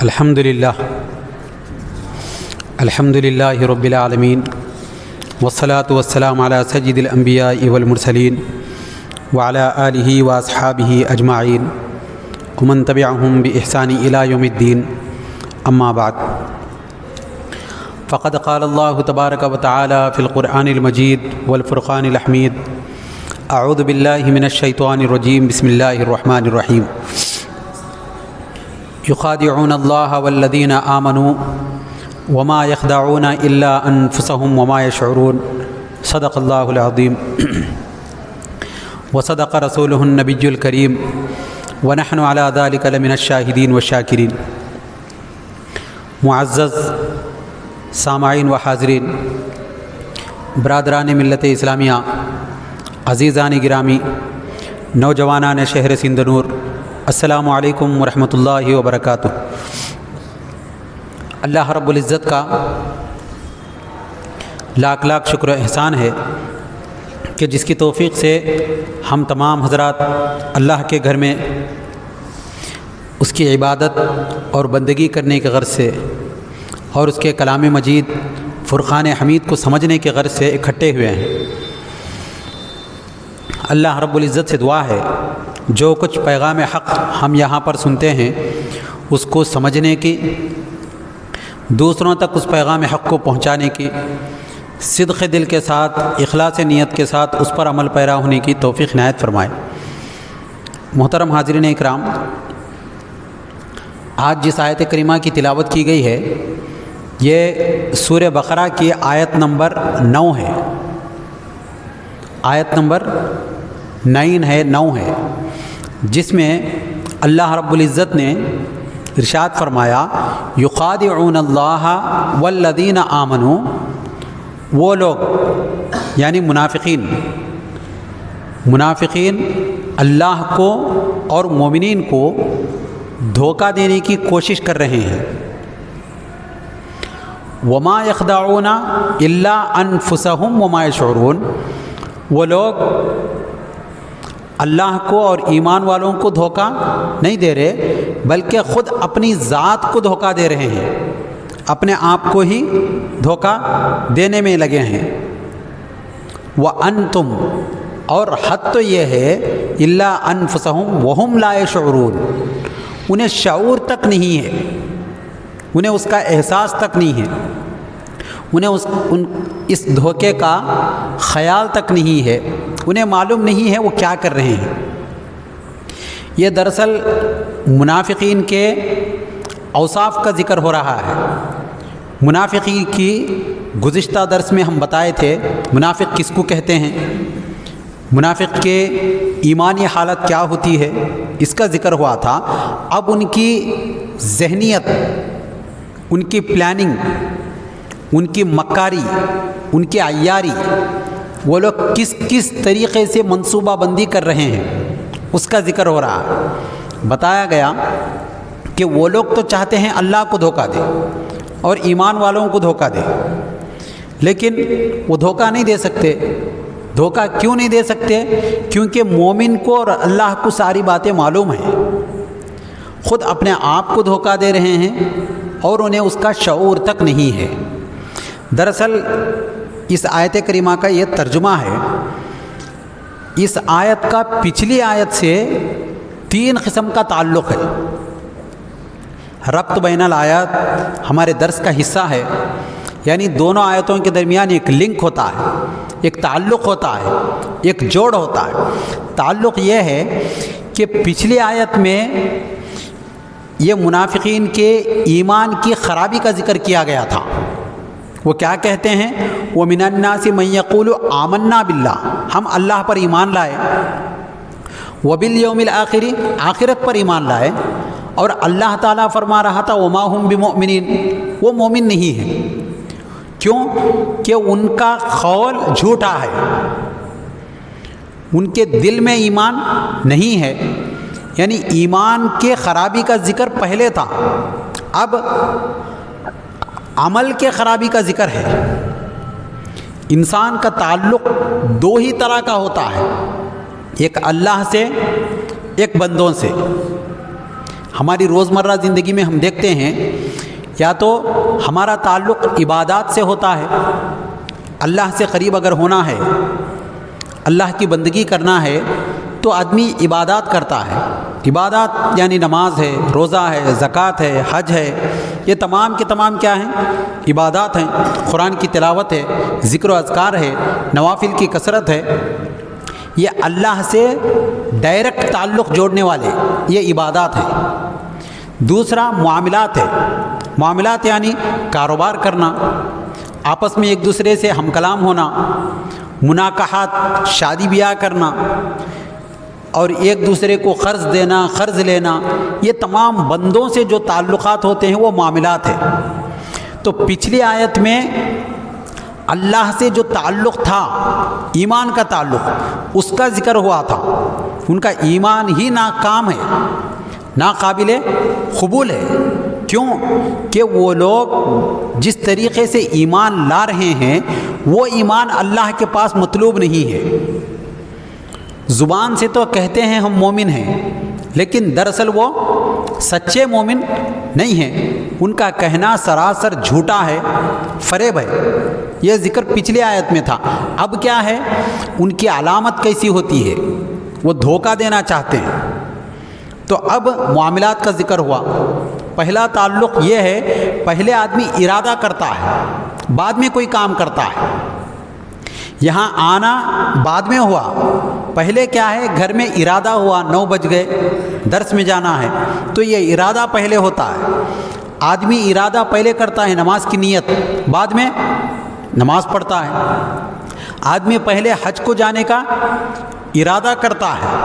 الحمد للہ رب العالمین والصلاة والسلام علی سید الانبیاء والمرسلین وعلی آلہ واصحابہ اجمعین ومن تبعہم بإحسان الی یوم الدین اما بعد فقد قال اللہ تبارک و تعالی فی القرآن المجید والفرقان الحمید اعوذ باللہ من الشیطان الرجیم بسم اللہ الرحمن الرحیم یخادعون اللہ والذین آمنوا وما يخدعون الا انفسهم وما يشعرون صدق اللہ العظیم وصدق رسولہ النبی الکریم ونحن على ذلك لمن الشاہدین والشاکرین۔ معزز سامعین و حاضرین، برادران ملت اسلامیہ، عزیزان گرامی، نوجوانان شہر سندھ نور، السلام علیکم ورحمۃ اللہ وبرکاتہ۔ اللہ رب العزت کا لاکھ لاکھ شکر و احسان ہے کہ جس کی توفیق سے ہم تمام حضرات اللہ کے گھر میں اس کی عبادت اور بندگی کرنے کے غرض سے اور اس کے کلام مجید فرقان حمید کو سمجھنے کے غرض سے اکٹھے ہوئے ہیں۔ اللہ رب العزت سے دعا ہے جو کچھ پیغام حق ہم یہاں پر سنتے ہیں اس کو سمجھنے کی، دوسروں تک اس پیغام حق کو پہنچانے کی، صدق دل کے ساتھ، اخلاص نیت کے ساتھ اس پر عمل پیرا ہونے کی توفیق عنایت فرمائے۔ محترم حاضرین اکرام، آج جس آیت کریمہ کی تلاوت کی گئی ہے یہ سورہ بقرہ کی آیت نمبر 9 ہے، آیت نمبر 9 ہے، جس میں اللہ رب العزت نے ارشاد فرمایا یخادعون اللہ والذین آمنوا، وہ لوگ یعنی منافقین اللہ کو اور مومنین کو دھوکہ دینے کی کوشش کر رہے ہیں۔ وما یخدعون الا انفسهم وما یشعرون، وہ لوگ اللہ کو اور ایمان والوں کو دھوکہ نہیں دے رہے بلکہ خود اپنی ذات کو دھوکہ دے رہے ہیں، اپنے آپ کو ہی دھوکہ دینے میں لگے ہیں۔ وَأَنْتُمْ، اور حد تو یہ ہے إِلَّا أَنفُسَهُمْ وَهُمْ لَا يَشْعُرُونَ، انہیں شعور تک نہیں ہے، انہیں اس کا احساس تک نہیں ہے، انہیں اس دھوکے کا خیال تک نہیں ہے، انہیں معلوم نہیں ہے وہ کیا کر رہے ہیں۔ یہ دراصل منافقین کے اوصاف کا ذکر ہو رہا ہے۔ منافقی کی گزشتہ درس میں ہم بتائے تھے منافق کس کو کہتے ہیں، منافق کے ایمانی حالت کیا ہوتی ہے، اس کا ذکر ہوا تھا۔ اب ان کی ذہنیت، ان کی پلاننگ، ان کی مکاری، ان کی عیاری، وہ لوگ کس کس طریقے سے منصوبہ بندی کر رہے ہیں اس کا ذکر ہو رہا ہے۔ بتایا گیا کہ وہ لوگ تو چاہتے ہیں اللہ کو دھوکہ دے اور ایمان والوں کو دھوکہ دے، لیکن وہ دھوکہ نہیں دے سکتے۔ دھوکہ کیوں نہیں دے سکتے؟ کیونکہ مومن کو اور اللہ کو ساری باتیں معلوم ہیں، خود اپنے آپ کو دھوکہ دے رہے ہیں اور انہیں اس کا شعور تک نہیں ہے۔ دراصل اس آیت کریمہ کا یہ ترجمہ ہے۔ اس آیت کا پچھلی آیت سے 3 قسم کا تعلق ہے۔ ربط بین الآیات ہمارے درس کا حصہ ہے، یعنی دونوں آیتوں کے درمیان ایک لنک ہوتا ہے، ایک تعلق ہوتا ہے، ایک جوڑ ہوتا ہے۔ تعلق یہ ہے کہ پچھلی آیت میں یہ منافقین کے ایمان کی خرابی کا ذکر کیا گیا تھا۔ وہ کیا کہتے ہیں؟ وَمِنَ النَّاسِ مَن يَقُولُ آمَنَّا بِاللَّهِ، ہم اللہ پر ایمان لائے، وَبِالْيَوْمِ الْآخِرِ، آخرت پر ایمان لائے، اور اللہ تعالیٰ فرما رہا تھا وَمَا هُمْ بِمُؤْمِنِينَ، وہ مومن نہیں ہیں۔ کیوں؟ کہ ان کا قول جھوٹا ہے، ان کے دل میں ایمان نہیں ہے، یعنی ایمان کے خرابی کا ذکر پہلے تھا، اب عمل کے خرابی کا ذکر ہے۔ انسان کا تعلق 2 ہی طرح کا ہوتا ہے، ایک اللہ سے، ایک بندوں سے۔ ہماری روزمرہ زندگی میں ہم دیکھتے ہیں یا تو ہمارا تعلق عبادات سے ہوتا ہے، اللہ سے قریب اگر ہونا ہے، اللہ کی بندگی کرنا ہے تو آدمی عبادات کرتا ہے۔ عبادات یعنی نماز ہے، روزہ ہے، زکوٰۃ ہے، حج ہے، یہ تمام کے تمام کیا ہیں؟ عبادات ہیں۔ قرآن کی تلاوت ہے، ذکر و اذکار ہے، نوافل کی کثرت ہے، یہ اللہ سے ڈائریکٹ تعلق جوڑنے والے یہ عبادات ہیں۔ دوسرا معاملات ہے، معاملات یعنی کاروبار کرنا، آپس میں ایک دوسرے سے ہم کلام ہونا، مناکحات شادی بیاہ کرنا، اور ایک دوسرے کو قرض دینا، قرض لینا، یہ تمام بندوں سے جو تعلقات ہوتے ہیں وہ معاملات ہیں۔ تو پچھلی آیت میں اللہ سے جو تعلق تھا، ایمان کا تعلق، اس کا ذکر ہوا تھا۔ ان کا ایمان ہی ناکام ہے، ناقابل قبول ہے۔ کیوں؟ کہ وہ لوگ جس طریقے سے ایمان لا رہے ہیں وہ ایمان اللہ کے پاس مطلوب نہیں ہے۔ زبان سے تو کہتے ہیں ہم مومن ہیں، لیکن دراصل وہ سچے مومن نہیں ہیں، ان کا کہنا سراسر جھوٹا ہے، فریب ہے۔ یہ ذکر پچھلی آیت میں تھا۔ اب کیا ہے؟ ان کی علامت کیسی ہوتی ہے؟ وہ دھوکہ دینا چاہتے ہیں۔ تو اب معاملات کا ذکر ہوا۔ پہلا تعلق یہ ہے، پہلے آدمی ارادہ کرتا ہے، بعد میں کوئی کام کرتا ہے۔ یہاں آنا بعد میں ہوا، پہلے کیا ہے؟ گھر میں ارادہ ہوا، 9 بج گئے، درس میں جانا ہے، تو یہ ارادہ پہلے ہوتا ہے۔ آدمی ارادہ پہلے کرتا ہے، نماز کی نیت، بعد میں نماز پڑھتا ہے۔ آدمی پہلے حج کو جانے کا ارادہ کرتا ہے،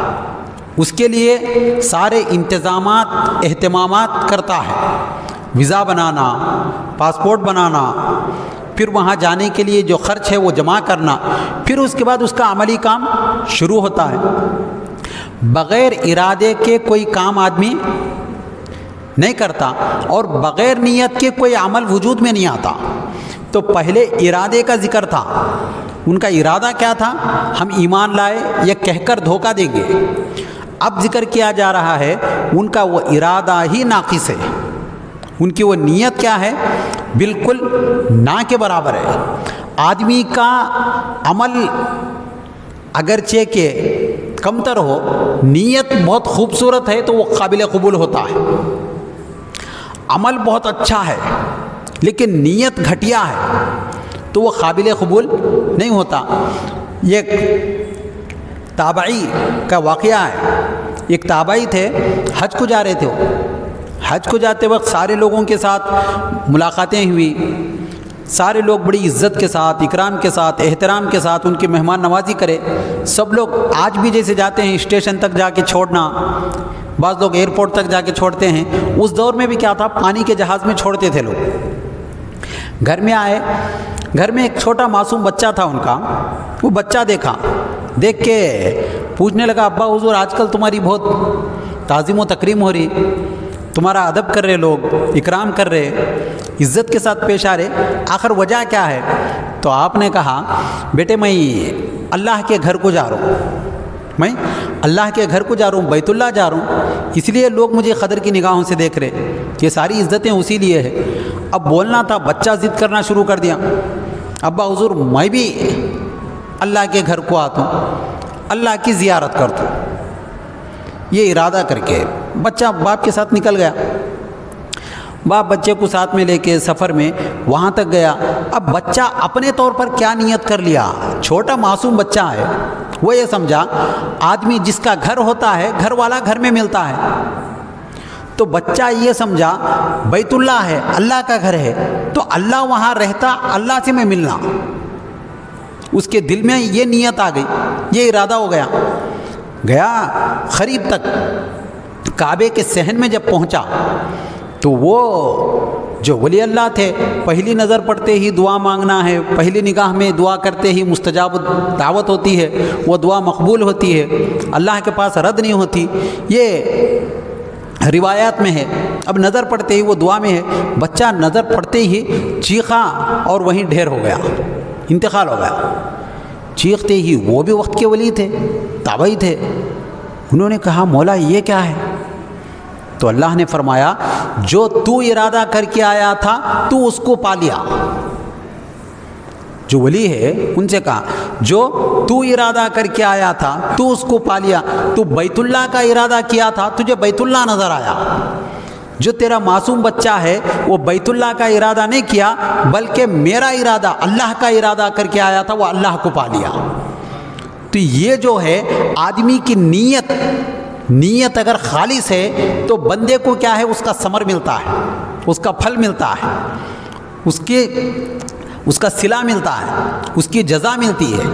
اس کے لیے سارے انتظامات اہتمامات کرتا ہے، ویزا بنانا، پاسپورٹ بنانا، پھر وہاں جانے کے لیے جو خرچ ہے وہ جمع کرنا، پھر اس کے بعد اس کا عملی کام شروع ہوتا ہے۔ بغیر ارادے کے کوئی کام آدمی نہیں کرتا، اور بغیر نیت کے کوئی عمل وجود میں نہیں آتا۔ تو پہلے ارادے کا ذکر تھا۔ ان کا ارادہ کیا تھا؟ ہم ایمان لائے، یہ کہہ کر دھوکہ دیں گے۔ اب ذکر کیا جا رہا ہے ان کا وہ ارادہ ہی ناقص ہے، ان کی وہ نیت کیا ہے؟ بالکل نہ کے برابر ہے۔ آدمی کا عمل اگرچہ کہ کمتر ہو، نیت بہت خوبصورت ہے تو وہ قابل قبول ہوتا ہے۔ عمل بہت اچھا ہے لیکن نیت گھٹیا ہے تو وہ قابل قبول نہیں ہوتا۔ یہ تابعی کا واقعہ ہے۔ ایک تابعی تھے، حج کو جا رہے تھے۔ وہ حج کو جاتے وقت سارے لوگوں کے ساتھ ملاقاتیں ہوئی، سارے لوگ بڑی عزت کے ساتھ، اکرام کے ساتھ، احترام کے ساتھ ان کی مہمان نوازی کرے۔ سب لوگ آج بھی جیسے جاتے ہیں اسٹیشن تک جا کے چھوڑنا، بعض لوگ ایئرپورٹ تک جا کے چھوڑتے ہیں، اس دور میں بھی کیا تھا؟ پانی کے جہاز میں چھوڑتے تھے لوگ۔ گھر میں آئے، گھر میں ایک چھوٹا معصوم بچہ تھا ان کا۔ وہ بچہ دیکھا، دیکھ کے پوچھنے لگا، ابا حضور آج کل تمہاری بہت تعظیم و تکریم ہو رہی، تمہارا ادب کر رہے، لوگ اکرام کر رہے، عزت کے ساتھ پیش آ رہے، آخر وجہ کیا ہے؟ تو آپ نے کہا، بیٹے میں اللہ کے گھر کو جا رہا ہوں، میں اللہ کے گھر کو جا رہا ہوں، بیت اللہ جا رہا ہوں، اس لیے لوگ مجھے قدر کی نگاہوں سے دیکھ رہے، یہ ساری عزتیں اسی لیے ہے۔ اب بولنا تھا، بچہ ضد کرنا شروع کر دیا، ابا حضور میں بھی اللہ کے گھر کو آتا ہوں، اللہ کی زیارت کرتا ہوں۔ یہ ارادہ کر کے بچہ باپ کے ساتھ نکل گیا۔ باپ بچے کو ساتھ میں لے کے سفر میں وہاں تک گیا۔ اب بچہ اپنے طور پر کیا نیت کر لیا؟ چھوٹا معصوم بچہ ہے، وہ یہ سمجھا آدمی جس کا گھر ہوتا ہے گھر والا گھر میں ملتا ہے، تو بچہ یہ سمجھا بیت اللہ ہے، اللہ کا گھر ہے، تو اللہ وہاں رہتا، اللہ سے میں ملنا۔ اس کے دل میں یہ نیت آ گئی، یہ ارادہ ہو گیا۔ گیا قریب تک، کعبے کے صحن میں جب پہنچا تو وہ جو ولی اللہ تھے، پہلی نظر پڑتے ہی دعا مانگنا ہے، پہلی نگاہ میں دعا کرتے ہی مستجاب دعوت ہوتی ہے، وہ دعا مقبول ہوتی ہے، اللہ کے پاس رد نہیں ہوتی، یہ روایات میں ہے۔ اب نظر پڑتے ہی وہ دعا میں ہے، بچہ نظر پڑتے ہی چیخا اور وہیں ڈھیر ہو گیا، انتقال ہو گیا۔ چیختے ہی، وہ بھی وقت کے ولی تھے، تابعی تھے، انہوں نے کہا مولا یہ کیا ہے؟ تو اللہ نے فرمایا جو تو ارادہ کر کے آیا تھا تو اس کو پا لیا. جو ولی ہے ان سے کہا جو تو ارادہ کر کے آیا تھا تو اس کو پا لیا. تو بیت اللہ کا ارادہ کیا تھا تجھے بیت اللہ نظر آیا. جو تیرا معصوم بچہ ہے وہ بیت اللہ کا ارادہ نہیں کیا بلکہ میرا ارادہ اللہ کا ارادہ کر کے آیا تھا, وہ اللہ کو پا لیا. تو یہ جو ہے آدمی کی نیت اگر خالص ہے تو بندے کو کیا ہے اس کا ثمر ملتا ہے, اس کا پھل ملتا ہے, اس کا صلہ ملتا ہے, اس کی جزا ملتی ہے.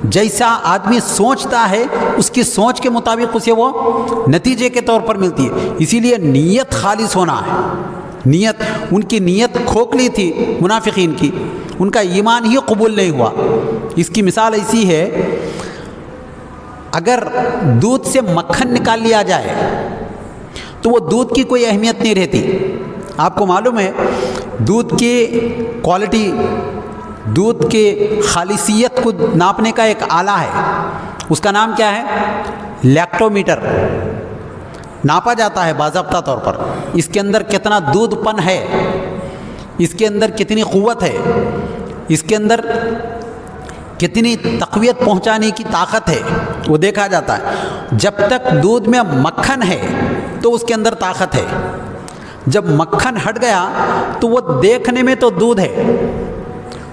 جیسا آدمی سوچتا ہے اس کی سوچ کے مطابق اسے وہ نتیجے کے طور پر ملتی ہے. اسی لیے نیت خالص ہونا ہے. نیت, ان کی نیت کھوکھلی تھی منافقین کی, ان کا ایمان ہی قبول نہیں ہوا. اس کی مثال ایسی ہے, اگر دودھ سے مکھن نکال لیا جائے تو وہ دودھ کی کوئی اہمیت نہیں رہتی. آپ کو معلوم ہے دودھ کی کوالٹی, دودھ کی خالصیت کو ناپنے کا ایک آلہ ہے, اس کا نام کیا ہے؟ لیکٹومیٹر. ناپا جاتا ہے باضابطہ طور پر اس کے اندر کتنا دودھ پن ہے, اس کے اندر کتنی قوت ہے, اس کے اندر کتنی تقویت پہنچانے کی طاقت ہے, وہ دیکھا جاتا ہے. جب تک دودھ میں مکھن ہے تو اس کے اندر طاقت ہے. جب مکھن ہٹ گیا تو وہ دیکھنے میں تو دودھ ہے,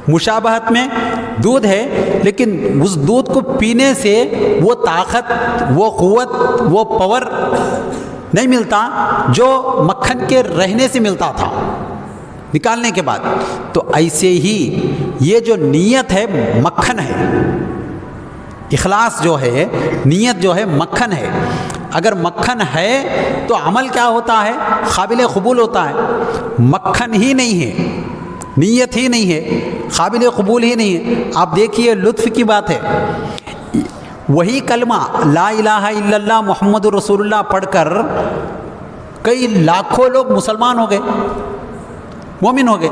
مشابہت میں دودھ ہے, لیکن اس دودھ کو پینے سے وہ طاقت, وہ قوت, وہ پاور نہیں ملتا جو مکھن کے رہنے سے ملتا تھا نکالنے کے بعد. تو ایسے ہی یہ جو نیت ہے مکھن ہے, اخلاص جو ہے, نیت جو ہے مکھن ہے. اگر مکھن ہے تو عمل کیا ہوتا ہے؟ قابل قبول ہوتا ہے. مکھن ہی نہیں ہے, نیت ہی نہیں ہے, قابل قبول ہی نہیں ہے. آپ دیکھیے لطف کی بات ہے, وہی کلمہ لا الہ الا اللہ محمد رسول اللہ پڑھ کر کئی لاکھوں لوگ مسلمان ہو گئے, مومن ہو گئے.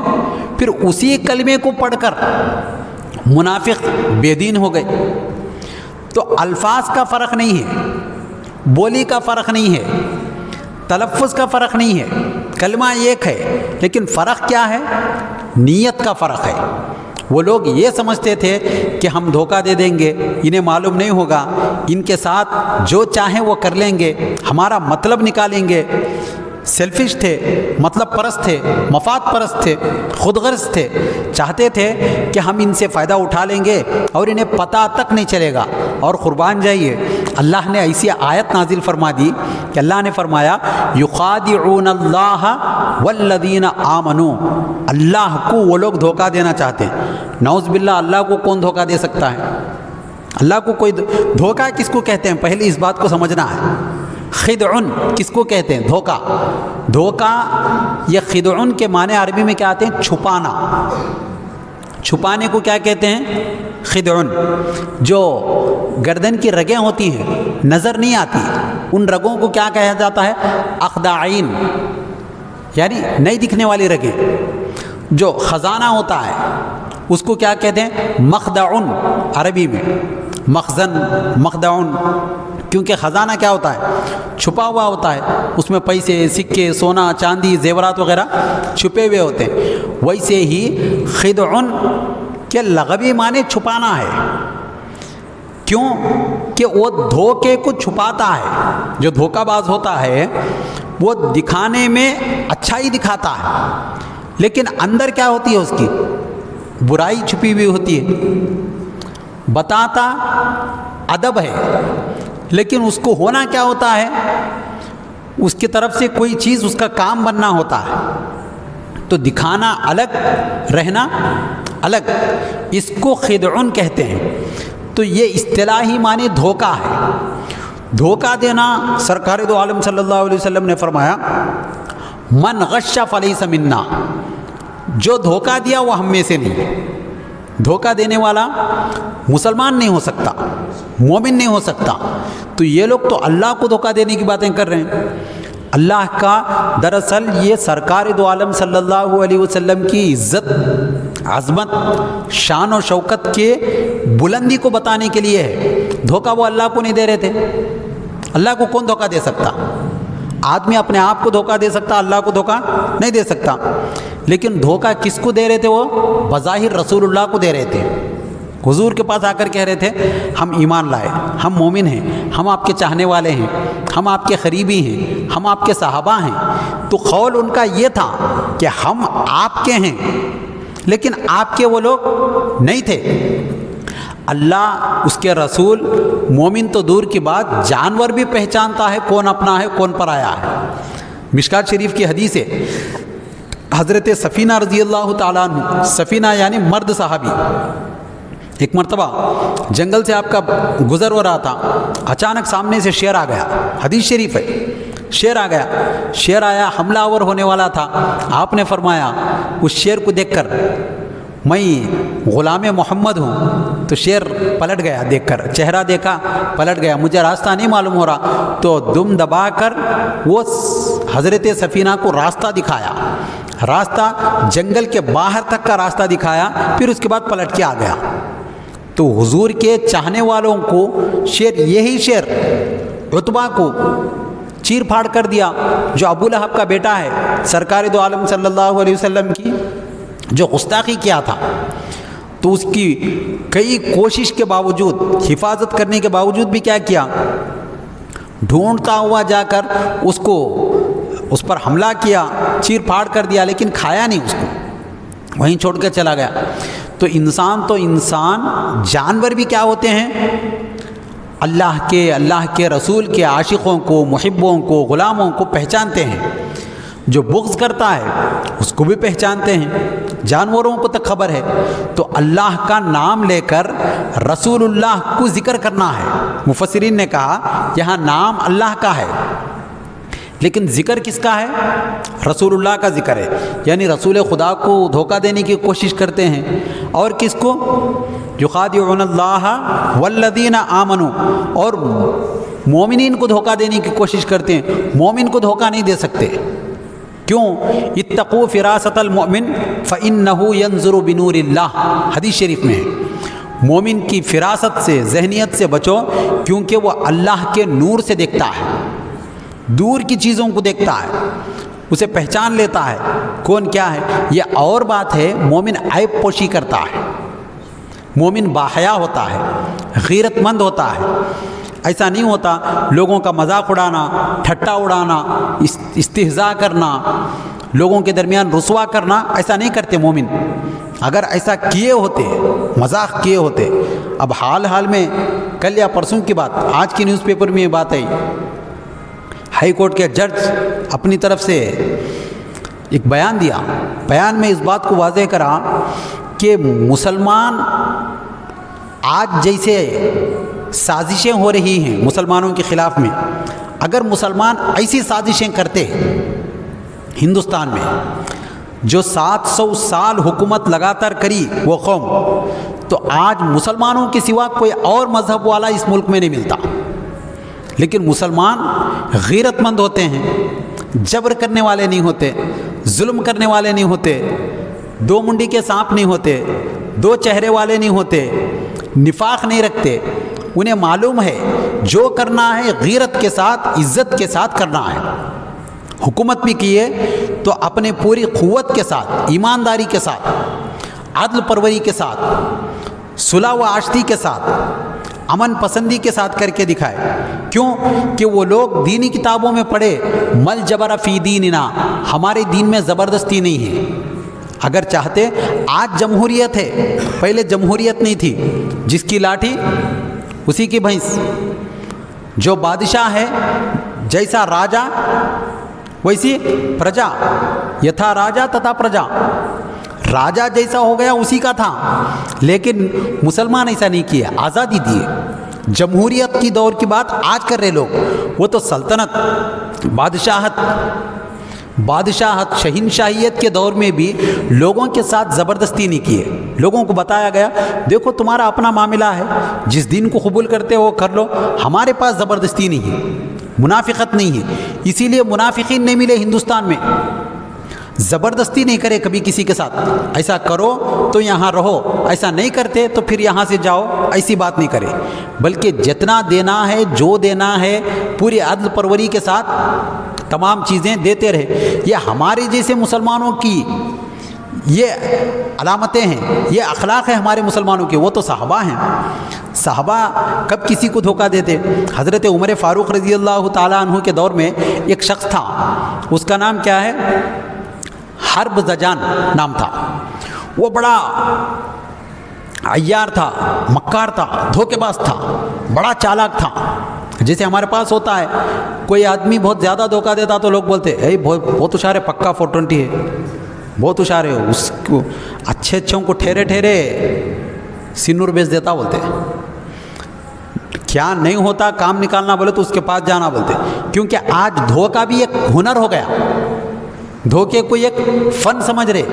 پھر اسی کلمے کو پڑھ کر منافق بے دین ہو گئے. تو الفاظ کا فرق نہیں ہے, بولی کا فرق نہیں ہے, تلفظ کا فرق نہیں ہے, کلمہ ایک ہے, لیکن فرق کیا ہے؟ نیت کا فرق ہے. وہ لوگ یہ سمجھتے تھے کہ ہم دھوکہ دے دیں گے, انہیں معلوم نہیں ہوگا, ان کے ساتھ جو چاہیں وہ کر لیں گے, ہمارا مطلب نکالیں گے. سیلفش تھے, مطلب پرست تھے, مفاد پرست تھے, خود غرض تھے. چاہتے تھے کہ ہم ان سے فائدہ اٹھا لیں گے اور انہیں پتہ تک نہیں چلے گا. اور قربان جائیے, اللہ نے ایسی آیت نازل فرما دی کہ اللہ نے فرمایا یخادعون اللہ والذین آمنوا, اللہ کو وہ لوگ دھوکہ دینا چاہتے ہیں. نعوذ باللہ, اللہ کو کون دھوکہ دے سکتا ہے؟ اللہ کو کوئی دھوکہ کس کو کہتے ہیں؟ پہلے اس بات کو سمجھنا ہے. خدعن کس کو کہتے ہیں؟ دھوکہ. دھوکہ یہ خدعن کے معنی عربی میں کیا آتے ہیں؟ چھپانا. چھپانے کو کیا کہتے ہیں؟ خدعن. جو گردن کی رگیں ہوتی ہیں نظر نہیں آتی, ان رگوں کو کیا کہا جاتا ہے؟ اخداعین, یعنی نہیں دکھنے والی رگیں. جو خزانہ ہوتا ہے اس کو کیا کہتے ہیں؟ مخدعن عربی میں. مخزن, مخدعن, کیونکہ خزانہ کیا ہوتا ہے؟ چھپا ہوا ہوتا ہے, اس میں پیسے, سکے, سونا, چاندی, زیورات وغیرہ چھپے ہوئے ہوتے ہیں. ویسے ہی خدعن کے لغوی معنی چھپانا ہے. کیوں کہ وہ دھوکے کو چھپاتا ہے. جو دھوکہ باز ہوتا ہے وہ دکھانے میں اچھا ہی دکھاتا ہے, لیکن اندر کیا ہوتی ہے اس کی؟ برائی چھپی ہوئی ہوتی ہے. بتاتا ادب ہے, لیکن اس کو ہونا کیا ہوتا ہے؟ اس کی طرف سے کوئی چیز اس کا کام بننا ہوتا ہے. تو دکھانا الگ, رہنا الگ, اس کو خدعن کہتے ہیں. تو یہ اصطلاحی معنی دھوکہ ہے. دھوکہ دینا, سرکار دو عالم صلی اللہ علیہ وسلم نے فرمایا من غش فلیس منا, جو دھوکہ دیا وہ ہم میں سے نہیں. دھوکہ دینے والا مسلمان نہیں ہو سکتا, مومن نہیں ہو سکتا. تو یہ لوگ تو اللہ کو دھوکہ دینے کی باتیں کر رہے ہیں. اللہ کا دراصل یہ سرکار دو عالم صلی اللہ علیہ وسلم کی عزت, عظمت, شان و شوکت کے بلندی کو بتانے کے لیے ہے. دھوکہ وہ اللہ کو نہیں دے رہے تھے. اللہ کو کون دھوکہ دے سکتا؟ آدمی اپنے آپ کو دھوکہ دے سکتا، اللہ کو دھوکہ نہیں دے سکتا. لیکن دھوکہ کس کو دے رہے تھے؟ وہ بظاہر رسول اللہ کو دے رہے تھے. حضور کے پاس آ کر کہہ رہے تھے ہم ایمان لائے، ہم مومن ہیں، ہم آپ کے چاہنے والے ہیں، ہم آپ کے قریبی ہیں، ہم آپ کے صحابہ ہیں. تو قول ان کا یہ تھا کہ ہم آپ کے ہیں، لیکن آپ کے وہ لوگ نہیں تھے. اللہ، اس کے رسول، مومن تو دور کی بات، جانور بھی پہچانتا ہے کون اپنا ہے کون پرایا ہے. مشکات شریف کی حدیث ہے، حضرت سفینہ رضی اللہ تعالیٰ عنہ، سفینہ یعنی مرد صحابی، ایک مرتبہ جنگل سے آپ کا گزر ہو رہا تھا، اچانک سامنے سے شیر آ گیا. حدیث شریف ہے، شیر آ گیا، شیر آیا، حملہ آور ہونے والا تھا. آپ نے فرمایا اس شیر کو دیکھ کر میں غلام محمد ہوں. تو شیر پلٹ گیا، دیکھ کر چہرہ دیکھا پلٹ گیا، مجھے راستہ نہیں معلوم ہو رہا. تو دم دبا کر وہ حضرت سفینہ کو راستہ دکھایا، راستہ جنگل کے باہر تک کا راستہ دکھایا، پھر اس کے بعد پلٹ کے آ گیا. تو حضور کے چاہنے والوں کو شیر، یہی شیر عتبہ کو چیر پھاڑ کر دیا، جو ابو لہب کا بیٹا ہے، سرکار دو عالم صلی اللہ علیہ وسلم کی جو گستاخی کیا تھا. تو اس کی کئی کوشش کے باوجود، حفاظت کرنے کے باوجود بھی کیا کیا، ڈھونڈتا ہوا جا کر اس پر حملہ کیا، چیر پھاڑ کر دیا، لیکن کھایا نہیں اس کو، وہیں چھوڑ کر چلا گیا. تو انسان، جانور بھی کیا ہوتے ہیں؟ اللہ کے رسول کے عاشقوں کو، محبوں کو، غلاموں کو پہچانتے ہیں. جو بغض کرتا ہے اس کو بھی پہچانتے ہیں، جانوروں کو تک خبر ہے. تو اللہ کا نام لے کر رسول اللہ کو ذکر کرنا ہے. مفسرین نے کہا یہاں نام اللہ کا ہے، لیکن ذکر کس کا ہے؟ رسول اللہ کا ذکر ہے. یعنی رسول خدا کو دھوکہ دینے کی کوشش کرتے ہیں. اور کس کو؟ یخادعون اللہ والذین آمنوا، اور مومنین کو دھوکہ دینے کی کوشش کرتے ہیں. مومن کو دھوکہ نہیں دے سکتے. کیوں؟ اتقوا فراست المؤمن فإنه ينظر بنور اللہ، حدیث شریف میں ہے. مومن کی فراست سے، ذہنیت سے بچو، کیونکہ وہ اللہ کے نور سے دیکھتا ہے، دور کی چیزوں کو دیکھتا ہے، اسے پہچان لیتا ہے کون کیا ہے. یہ اور بات ہے، مومن عیب پوشی کرتا ہے، مومن باحیا ہوتا ہے، غیرت مند ہوتا ہے. ایسا نہیں ہوتا لوگوں کا مذاق اڑانا، ٹھٹا اڑانا، استہزاء کرنا، لوگوں کے درمیان رسوا کرنا، ایسا نہیں کرتے مومن. اگر ایسا کیے ہوتے، مذاق کیے ہوتے. اب حال میں کل یا پرسوں کی بات، آج کی نیوز پیپر میں یہ بات آئی، ہائی کورٹ کے جج اپنی طرف سے ایک بیان دیا. بیان میں اس بات کو واضح کرا کہ مسلمان آج جیسے سازشیں ہو رہی ہیں مسلمانوں کے خلاف میں، اگر مسلمان ایسی سازشیں کرتے ہندوستان میں، جو 700 سال حکومت لگاتار کری وہ قوم، تو آج مسلمانوں کے سوا کوئی اور مذہب والا اس ملک میں نہیں ملتا. لیکن مسلمان غیرت مند ہوتے ہیں، جبر کرنے والے نہیں ہوتے، ظلم کرنے والے نہیں ہوتے، دو منڈی کے سانپ نہیں ہوتے، دو چہرے والے نہیں ہوتے، نفاق نہیں رکھتے. انہیں معلوم ہے جو کرنا ہے غیرت کے ساتھ، عزت کے ساتھ کرنا ہے. حکومت بھی کیے تو اپنے پوری قوت کے ساتھ، ایمانداری کے ساتھ، عدل پروری کے ساتھ، صلح و آشتی کے ساتھ، امن پسندی کے ساتھ کر کے دکھائے. کیوں کہ وہ لوگ دینی کتابوں میں پڑھے مل جبر فی دیننا، ہمارے دین میں زبردستی نہیں ہے. اگر چاہتے، آج جمہوریت ہے، پہلے جمہوریت نہیں تھی. جس کی لاٹھی اسی کی بھینس. جو بادشاہ ہے، جیسا راجا ویسی پرجا، یتھا راجا تتھا پرجا. راجا جیسا ہو گیا اسی کا تھا. لیکن مسلمان ایسا نہیں کیا، آزادی دیے. جمہوریت کی دور کی بات آج کر رہے لوگ. وہ تو سلطنت، بادشاہت، شہنشاہیت کے دور میں بھی لوگوں کے ساتھ زبردستی نہیں کیے. لوگوں کو بتایا گیا دیکھو تمہارا اپنا معاملہ ہے، جس دین کو قبول کرتے ہو کر لو، ہمارے پاس زبردستی نہیں ہے، منافقت نہیں ہے. اسی لیے منافقین نہیں ملے ہندوستان میں. زبردستی نہیں کرے کبھی کسی کے ساتھ، ایسا کرو تو یہاں رہو، ایسا نہیں کرتے تو پھر یہاں سے جاؤ، ایسی بات نہیں کرے. بلکہ جتنا دینا ہے، جو دینا ہے، پوری عدل پروری کے ساتھ تمام چیزیں دیتے رہے. یہ ہمارے جیسے مسلمانوں کی یہ علامتیں ہیں، یہ اخلاق ہے ہمارے مسلمانوں کے. وہ تو صحابہ ہیں. صحابہ کب کسی کو دھوکہ دیتے؟ حضرت عمر فاروق رضی اللہ تعالیٰ عنہ کے دور میں ایک شخص تھا، اس کا نام کیا ہے؟ حرب زجان نام تھا. وہ بڑا عیار تھا، مکار تھا، دھوکے باز تھا، بڑا چالاک تھا. جیسے ہمارے پاس ہوتا ہے کوئی آدمی بہت زیادہ دھوکہ دیتا تو لوگ بولتے اے بہت ہوشیار ہے، پکا 420 ہے، بہت ہوشیار ہے. اس کو اچھے اچھوں کو ٹھہرے ٹھہرے سنور بیچ دیتا بولتے. کیا نہیں ہوتا کام نکالنا بولے تو اس کے پاس جانا بولتے. کیونکہ آج دھوکہ بھی ایک ہنر ہو گیا، دھوکے کو ایک فن سمجھ رہے.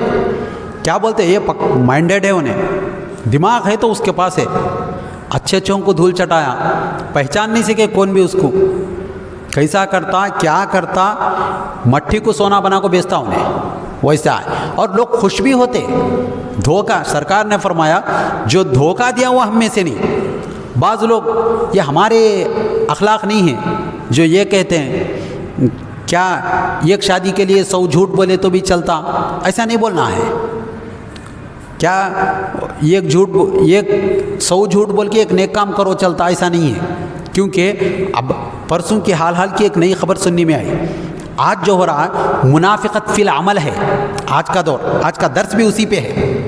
کیا بولتے؟ یہ مائنڈیڈ ہے، انہیں دماغ ہے تو اس کے پاس ہے. اچھے اچھوں کو دھول چٹایا، پہچان نہیں سکے کون بھی اس کو کیسا کرتا کیا کرتا، مٹھی کو سونا بنا کو بیچتا انہیں ویسا ہے. اور لوگ خوش بھی ہوتے. دھوکہ سرکار نے فرمایا جو دھوکہ دیا وہ ہم میں سے نہیں. بعض لوگ یہ ہمارے اخلاق نہیں ہیں جو یہ کہتے ہیں کیا ایک شادی کے لیے 100 جھوٹ بولے تو بھی چلتا. ایسا نہیں بولنا ہے. کیا ایک 100 جھوٹ بول کے ایک نیک کام کرو چلتا؟ ایسا نہیں ہے. کیونکہ اب پرسوں کی حال کی ایک نئی خبر سننے میں آئی. آج جو ہو رہا ہے منافقت فی العمل ہے. آج کا دور، آج کا درس بھی اسی پہ ہے.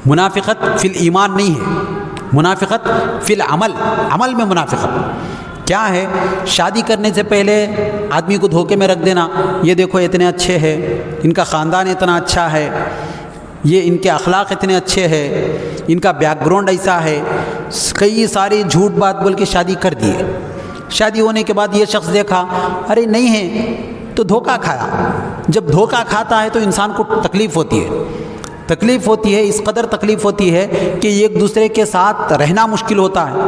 منافقت فی الایمان نہیں ہے، منافقت فی العمل، عمل میں منافقت کیا ہے؟ شادی کرنے سے پہلے آدمی کو دھوکے میں رکھ دینا، یہ دیکھو اتنے اچھے ہیں، ان کا خاندان اتنا اچھا ہے، یہ ان کے اخلاق اتنے اچھے ہیں، ان کا بیک گراؤنڈ ایسا ہے. کئی ساری جھوٹ بات بول کے شادی کر دیے. شادی ہونے کے بعد یہ شخص دیکھا ارے نہیں ہے تو دھوکہ کھایا. جب دھوکہ کھاتا ہے تو انسان کو تکلیف ہوتی ہے. تکلیف ہوتی ہے، اس قدر تکلیف ہوتی ہے کہ ایک دوسرے کے ساتھ رہنا مشکل ہوتا ہے.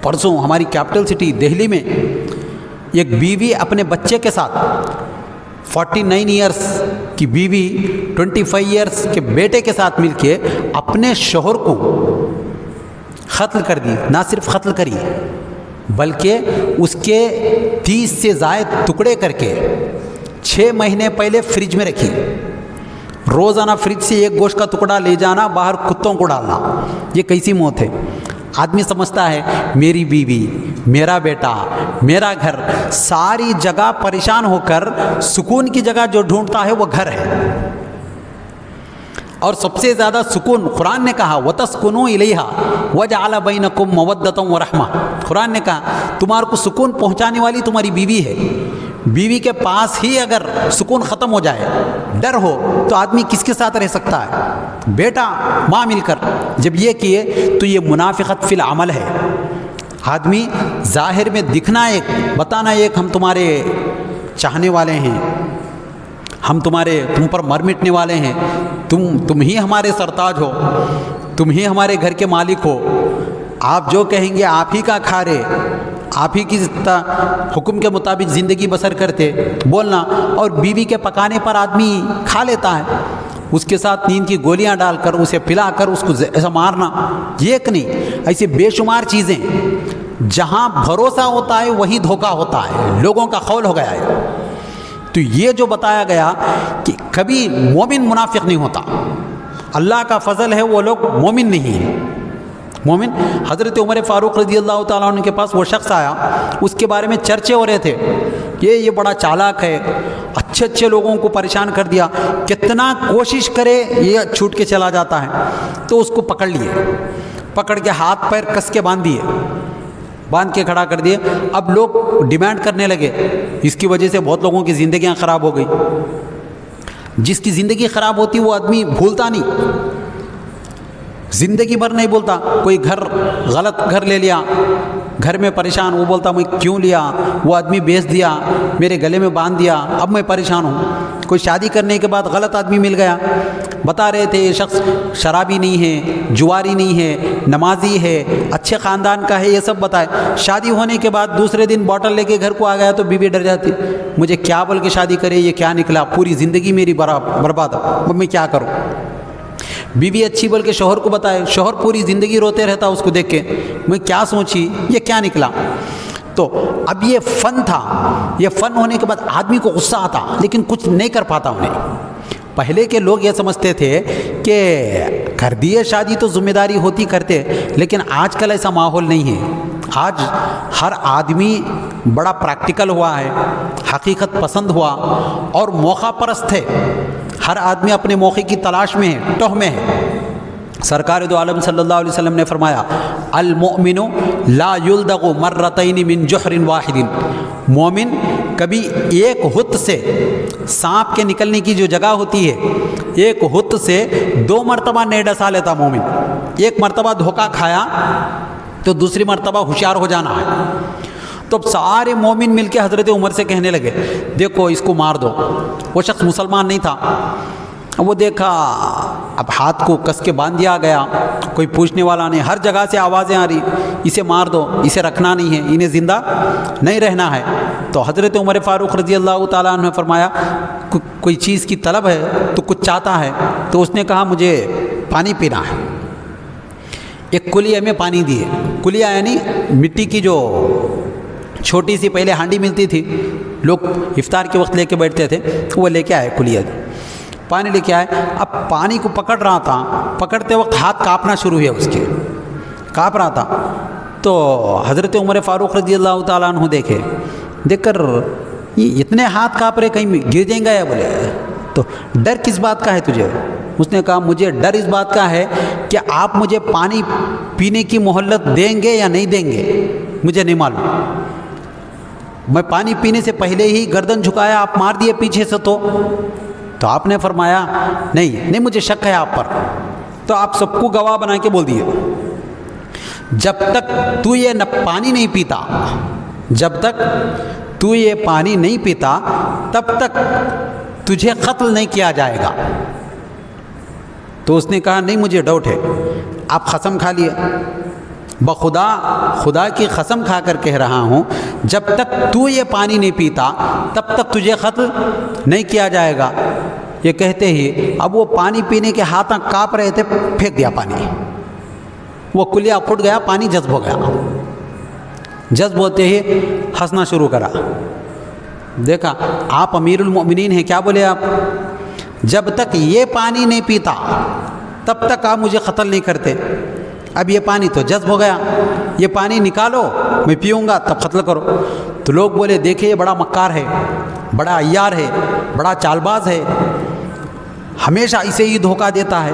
پرسوں ہماری کیپٹل سٹی دہلی میں ایک بیوی اپنے بچے کے ساتھ 49 ایئرس کی بیوی 25 ایئرس کے بیٹے کے ساتھ مل کے اپنے شوہر کو قتل کر دی. نہ صرف قتل کری بلکہ اس کے 30 سے زائد ٹکڑے کر کے 6 مہینے پہلے فریج میں رکھی. روزانہ فریج سے ایک گوشت کا ٹکڑا لے جانا، باہر کتوں کو ڈالنا. یہ کیسی موت ہے؟ آدمی سمجھتا ہے میری بیوی، میرا بیٹا، میرا گھر، ساری جگہ پریشان ہو کر سکون کی جگہ جو ڈھونڈتا ہے وہ گھر ہے. اور سب سے زیادہ سکون قرآن نے کہا وَتَسْكُنُوا إِلَيْهَا وَجَعَلَ بَيْنَكُمْ مَوَدَّةً وَرَحْمَةً. قرآن نے کہا تمہارے کو سکون پہنچانے والی تمہاری بیوی ہے. بیوی کے پاس ہی اگر سکون ختم ہو جائے، ڈر ہو، تو آدمی کس کے ساتھ رہ سکتا ہے؟ بیٹا ماں مل کر. جب یہ کیے تو یہ منافقت فی العمل ہے. آدمی ظاہر میں دکھنا ایک، بتانا ایک، ہم تمہارے چاہنے والے ہیں، ہم تم پر مر مٹنے والے ہیں، تم ہی ہمارے سرتاج ہو، تم ہی ہمارے گھر کے مالک ہو، آپ جو کہیں گے آپ ہی کا کھا رہے، آپ ہی کی حکم کے مطابق زندگی بسر کرتے بولنا. اور بیوی کے پکانے پر آدمی کھا لیتا ہے، اس کے ساتھ نیند کی گولیاں ڈال کر اسے پلا کر اس کو ایسا مارنا. یہ ایک نہیں، ایسے بے شمار چیزیں. جہاں بھروسہ ہوتا ہے وہی دھوکہ ہوتا ہے. لوگوں کا قول ہو گیا ہے. تو یہ جو بتایا گیا کہ کبھی مومن منافق نہیں ہوتا. اللہ کا فضل ہے وہ لوگ مومن نہیں ہیں. مومن حضرت عمر فاروق رضی اللہ تعالیٰ عنہ کے پاس وہ شخص آیا، اس کے بارے میں چرچے ہو رہے تھے، یہ بڑا چالاک ہے، اچھے اچھے لوگوں کو پریشان کر دیا، کتنا کوشش کرے یہ چھوٹ کے چلا جاتا ہے. تو اس کو پکڑ لیے، پکڑ کے ہاتھ پیر کس کے باندھ کے کھڑا کر دیے. اب لوگ ڈیمانڈ کرنے لگے. اس کی وجہ سے بہت لوگوں کی زندگیاں خراب ہو گئی. جس کی زندگی خراب ہوتی وہ آدمی بھولتا نہیں، زندگی بھر نہیں بولتا. کوئی غلط گھر لے لیا، گھر میں پریشان، وہ بولتا میں کیوں لیا، وہ آدمی بیچ دیا، میرے گلے میں باندھ دیا، اب میں پریشان ہوں. کوئی شادی کرنے کے بعد غلط آدمی مل گیا، بتا رہے تھے یہ شخص شرابی نہیں ہے، جواری نہیں ہے، نمازی ہے، اچھے خاندان کا ہے، یہ سب بتائے. شادی ہونے کے بعد دوسرے دن بوٹل لے کے گھر کو آ گیا تو بیوی ڈر جاتی، مجھے کیا بول کے شادی کرے، یہ کیا نکلا، پوری زندگی میری برباد، اب میں کیا کروں. بیوی اچھی بول کے شوہر کو بتائے، شوہر پوری زندگی روتے رہتا اس کو دیکھ کے، میں کیا سوچی، یہ کیا نکلا. تو اب یہ فن تھا، یہ فن ہونے کے بعد آدمی کو غصہ آتا لیکن کچھ نہیں کر پاتا انہیں۔ پہلے کے لوگ یہ سمجھتے تھے کہ کر دیے شادی تو ذمہ داری ہوتی کرتے، لیکن آج کل ایسا ماحول نہیں ہے۔ آج ہر آدمی بڑا پریکٹیکل ہوا ہے، حقیقت پسند ہوا اور موقع پرست ہے۔ ہر آدمی اپنے موقع کی تلاش میں ہے، ٹوہ میں ہے۔ سرکار دو عالم صلی اللہ علیہ وسلم نے فرمایا المؤمن لا یلدغ مرتین من جحر واحد، مومن کبھی ایک ہت سے، سانپ کے نکلنے کی جو جگہ ہوتی ہے، ایک ہت سے 2 مرتبہ نہیں ڈسا لیتا مومن۔ ایک مرتبہ دھوکہ کھایا تو دوسری مرتبہ ہوشیار ہو جانا ہے۔ تو اب سارے مومن مل کے حضرت عمر سے کہنے لگے دیکھو اس کو مار دو۔ وہ شخص مسلمان نہیں تھا، وہ دیکھا اب ہاتھ کو کس کے باندھ دیا گیا، کوئی پوچھنے والا نہیں، ہر جگہ سے آوازیں آ رہی اسے مار دو، اسے رکھنا نہیں ہے، انہیں زندہ نہیں رہنا ہے۔ تو حضرت عمر فاروق رضی اللہ تعالیٰ عنہ نے فرمایا کوئی چیز کی طلب ہے تو کچھ چاہتا ہے؟ تو اس نے کہا مجھے پانی پینا ہے۔ ایک کلیہ میں پانی دیے، کلیہ یعنی مٹی کی جو چھوٹی سی پہلے ہانڈی ملتی تھی، لوگ افطار کے وقت لے کے بیٹھتے تھے، وہ لے کے آئے کلیہ، پانی لے کے آئے۔ اب پانی کو پکڑ رہا تھا، پکڑتے وقت ہاتھ کانپنا شروع ہوا، اس کے کانپ رہا تھا۔ تو حضرت عمر فاروق رضی اللہ تعالیٰ عنہ دیکھ کر یہ اتنے ہاتھ کانپ رہے کہیں گر جائیں گا یا بولے تو ڈر کس بات کا ہے تجھے؟ اس نے کہا مجھے ڈر اس بات کا ہے کہ آپ مجھے پانی پینے کی مہلت دیں گے یا نہیں دیں گے، مجھے نہیں معلوم۔ میں پانی پینے سے پہلے ہی گردن جھکایا، آپ مار دیے پیچھے سے۔ تو آپ نے فرمایا نہیں مجھے شک ہے آپ پر۔ تو آپ سب کو گواہ بنا کے بول دیے جب تک تو یہ پانی نہیں پیتا، جب تک تو یہ پانی نہیں پیتا تب تک تجھے قتل نہیں کیا جائے گا۔ تو اس نے کہا نہیں مجھے ڈاؤٹ ہے، آپ قسم کھا لیے۔ بخدا، خدا کی قسم کھا کر کہہ رہا ہوں جب تک تو یہ پانی نہیں پیتا تب تک تجھے قتل نہیں کیا جائے گا۔ یہ کہتے ہی اب وہ پانی پینے کے ہاتھ کانپ رہے تھے، پھینک دیا پانی، وہ کلیہ پھٹ گیا، پانی جذب ہو گیا۔ جذب ہوتے ہی ہنسنا شروع کرا۔ دیکھا آپ امیر المؤمنین ہیں، کیا بولے آپ؟ جب تک یہ پانی نہیں پیتا تب تک آپ مجھے قتل نہیں کرتے، اب یہ پانی تو جذب ہو گیا، یہ پانی نکالو میں پیوں گا تب قتل کرو۔ تو لوگ بولے دیکھیں یہ بڑا مکار ہے، بڑا عیار ہے، بڑا چال باز ہے، ہمیشہ اسے ہی دھوکہ دیتا ہے،